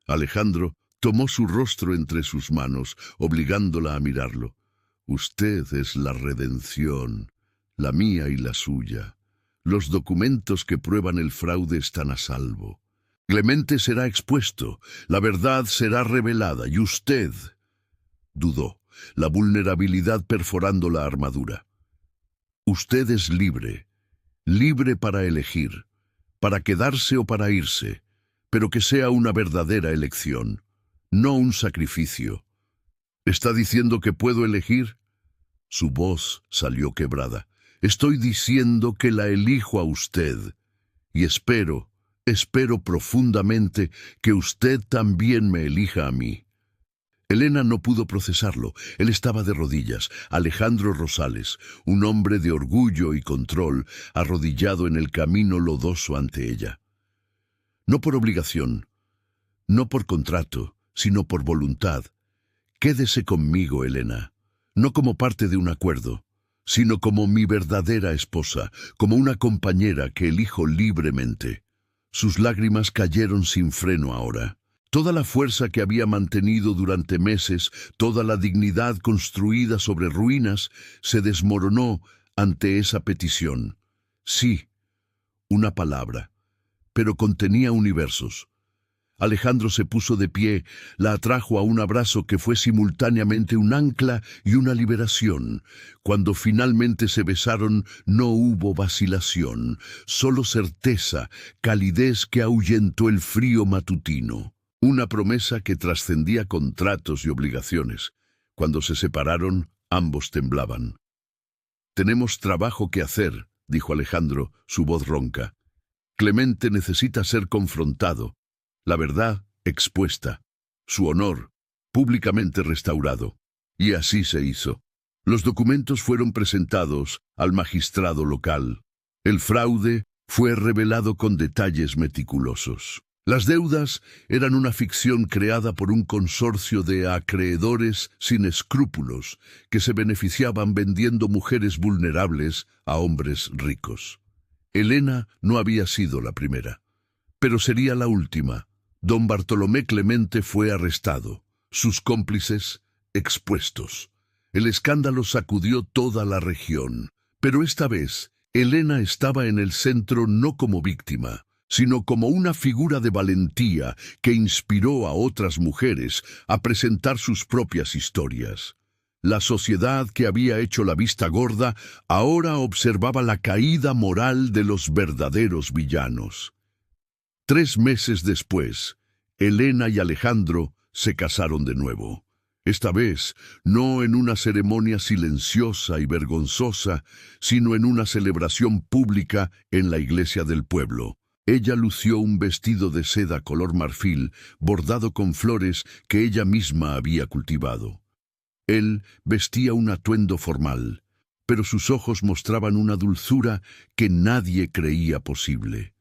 Speaker 1: Alejandro tomó su rostro entre sus manos, obligándola a mirarlo. Usted es la redención, la mía y la suya. Los documentos que prueban el fraude están a salvo. Clemente será expuesto, la verdad será revelada, y usted dudó, la vulnerabilidad perforando la armadura. Usted es libre, libre para elegir, para quedarse o para irse, pero que sea una verdadera elección, no un sacrificio. ¿Está diciendo que puedo elegir? Su voz salió quebrada. Estoy diciendo que la elijo a usted, y espero profundamente que usted también me elija a mí. Elena no pudo procesarlo. Él estaba de rodillas. Alejandro Rosales, un hombre de orgullo y control, arrodillado en el camino lodoso ante ella. No por obligación, no por contrato, sino por voluntad. Quédese conmigo, Elena, no como parte de un acuerdo, sino como mi verdadera esposa, como una compañera que elijo libremente. Sus lágrimas cayeron sin freno ahora. Toda la fuerza que había mantenido durante meses, toda la dignidad construida sobre ruinas, se desmoronó ante esa petición. Sí, una palabra, pero contenía universos. Alejandro se puso de pie, la atrajo a un abrazo que fue simultáneamente un ancla y una liberación. Cuando finalmente se besaron, no hubo vacilación, solo certeza, calidez que ahuyentó el frío matutino. Una promesa que trascendía contratos y obligaciones. Cuando se separaron, ambos temblaban. «Tenemos trabajo que hacer», dijo Alejandro, su voz ronca. «Clemente necesita ser confrontado, la verdad expuesta, su honor públicamente restaurado». Y así se hizo. Los documentos fueron presentados al magistrado local. El fraude fue revelado con detalles meticulosos. Las deudas eran una ficción creada por un consorcio de acreedores sin escrúpulos que se beneficiaban vendiendo mujeres vulnerables a hombres ricos. Elena no había sido la primera, pero sería la última. Don Bartolomé Clemente fue arrestado, sus cómplices expuestos. El escándalo sacudió toda la región, pero esta vez Elena estaba en el centro no como víctima, sino como una figura de valentía que inspiró a otras mujeres a presentar sus propias historias. La sociedad que había hecho la vista gorda ahora observaba la caída moral de los verdaderos villanos. 3 meses después, Elena y Alejandro se casaron de nuevo. Esta vez, no en una ceremonia silenciosa y vergonzosa, sino en una celebración pública en la iglesia del pueblo. Ella lució un vestido de seda color marfil, bordado con flores que ella misma había cultivado. Él vestía un atuendo formal, pero sus ojos mostraban una dulzura que nadie creía posible.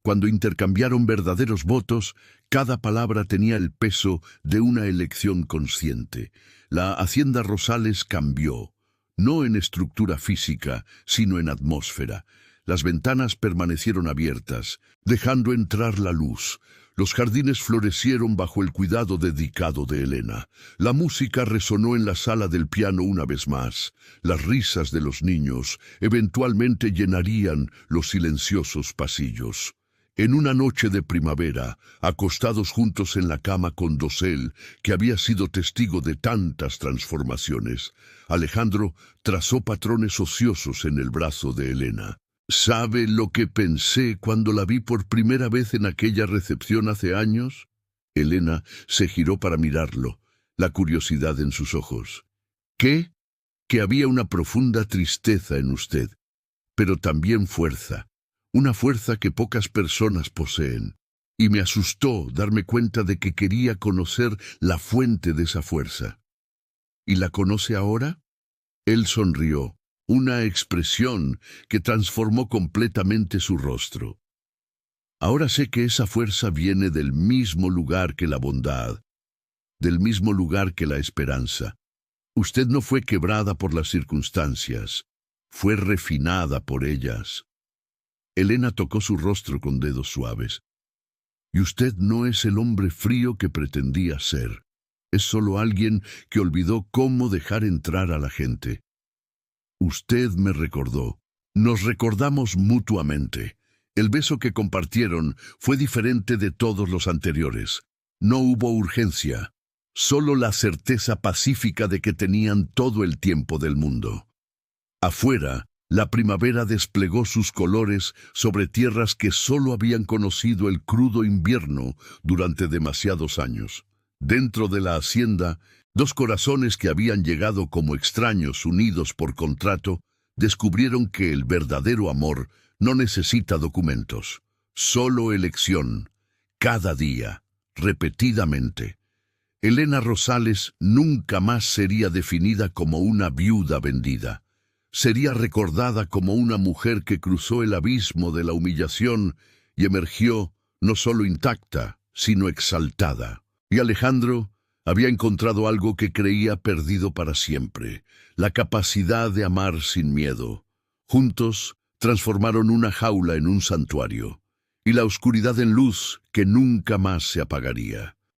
Speaker 1: Cuando intercambiaron verdaderos votos, cada palabra tenía el peso de una elección consciente. La hacienda Rosales cambió, no en estructura física, sino en atmósfera. Las ventanas permanecieron abiertas, dejando entrar la luz. Los jardines florecieron bajo el cuidado dedicado de Elena. La música resonó en la sala del piano una vez más. Las risas de los niños eventualmente llenarían los silenciosos pasillos. En una noche de primavera, acostados juntos en la cama con dosel, que había sido testigo de tantas transformaciones, Alejandro trazó patrones ociosos en el brazo de Elena. ¿Sabe lo que pensé cuando la vi por primera vez en aquella recepción hace años? Elena se giró para mirarlo, la curiosidad en sus ojos. ¿Qué? Que había una profunda tristeza en usted, pero también fuerza. Una fuerza que pocas personas poseen. y me asustó darme cuenta de que quería conocer la fuente de esa fuerza. ¿Y la conoce ahora? Él sonrió, una expresión que transformó completamente su rostro. Ahora sé que esa fuerza viene del mismo lugar que la bondad, del mismo lugar que la esperanza. Usted no fue quebrada por las circunstancias, fue refinada por ellas. Elena tocó su rostro con dedos suaves. Y usted no es el hombre frío que pretendía ser. Es solo alguien que olvidó cómo dejar entrar a la gente. Usted me recordó. Nos recordamos mutuamente. El beso que compartieron fue diferente de todos los anteriores. No hubo urgencia, solo la certeza pacífica de que tenían todo el tiempo del mundo. Afuera, la primavera desplegó sus colores sobre tierras que solo habían conocido el crudo invierno durante demasiados años. Dentro de la hacienda, dos corazones que habían llegado como extraños unidos por contrato, descubrieron que el verdadero amor no necesita documentos, solo elección, cada día, repetidamente. Elena Rosales nunca más sería definida como una viuda vendida. Sería recordada como una mujer que cruzó el abismo de la humillación y emergió no solo intacta, sino exaltada. Y Alejandro había encontrado algo que creía perdido para siempre, la capacidad de amar sin miedo. Juntos transformaron una jaula en un santuario, y la oscuridad en luz que nunca más se apagaría.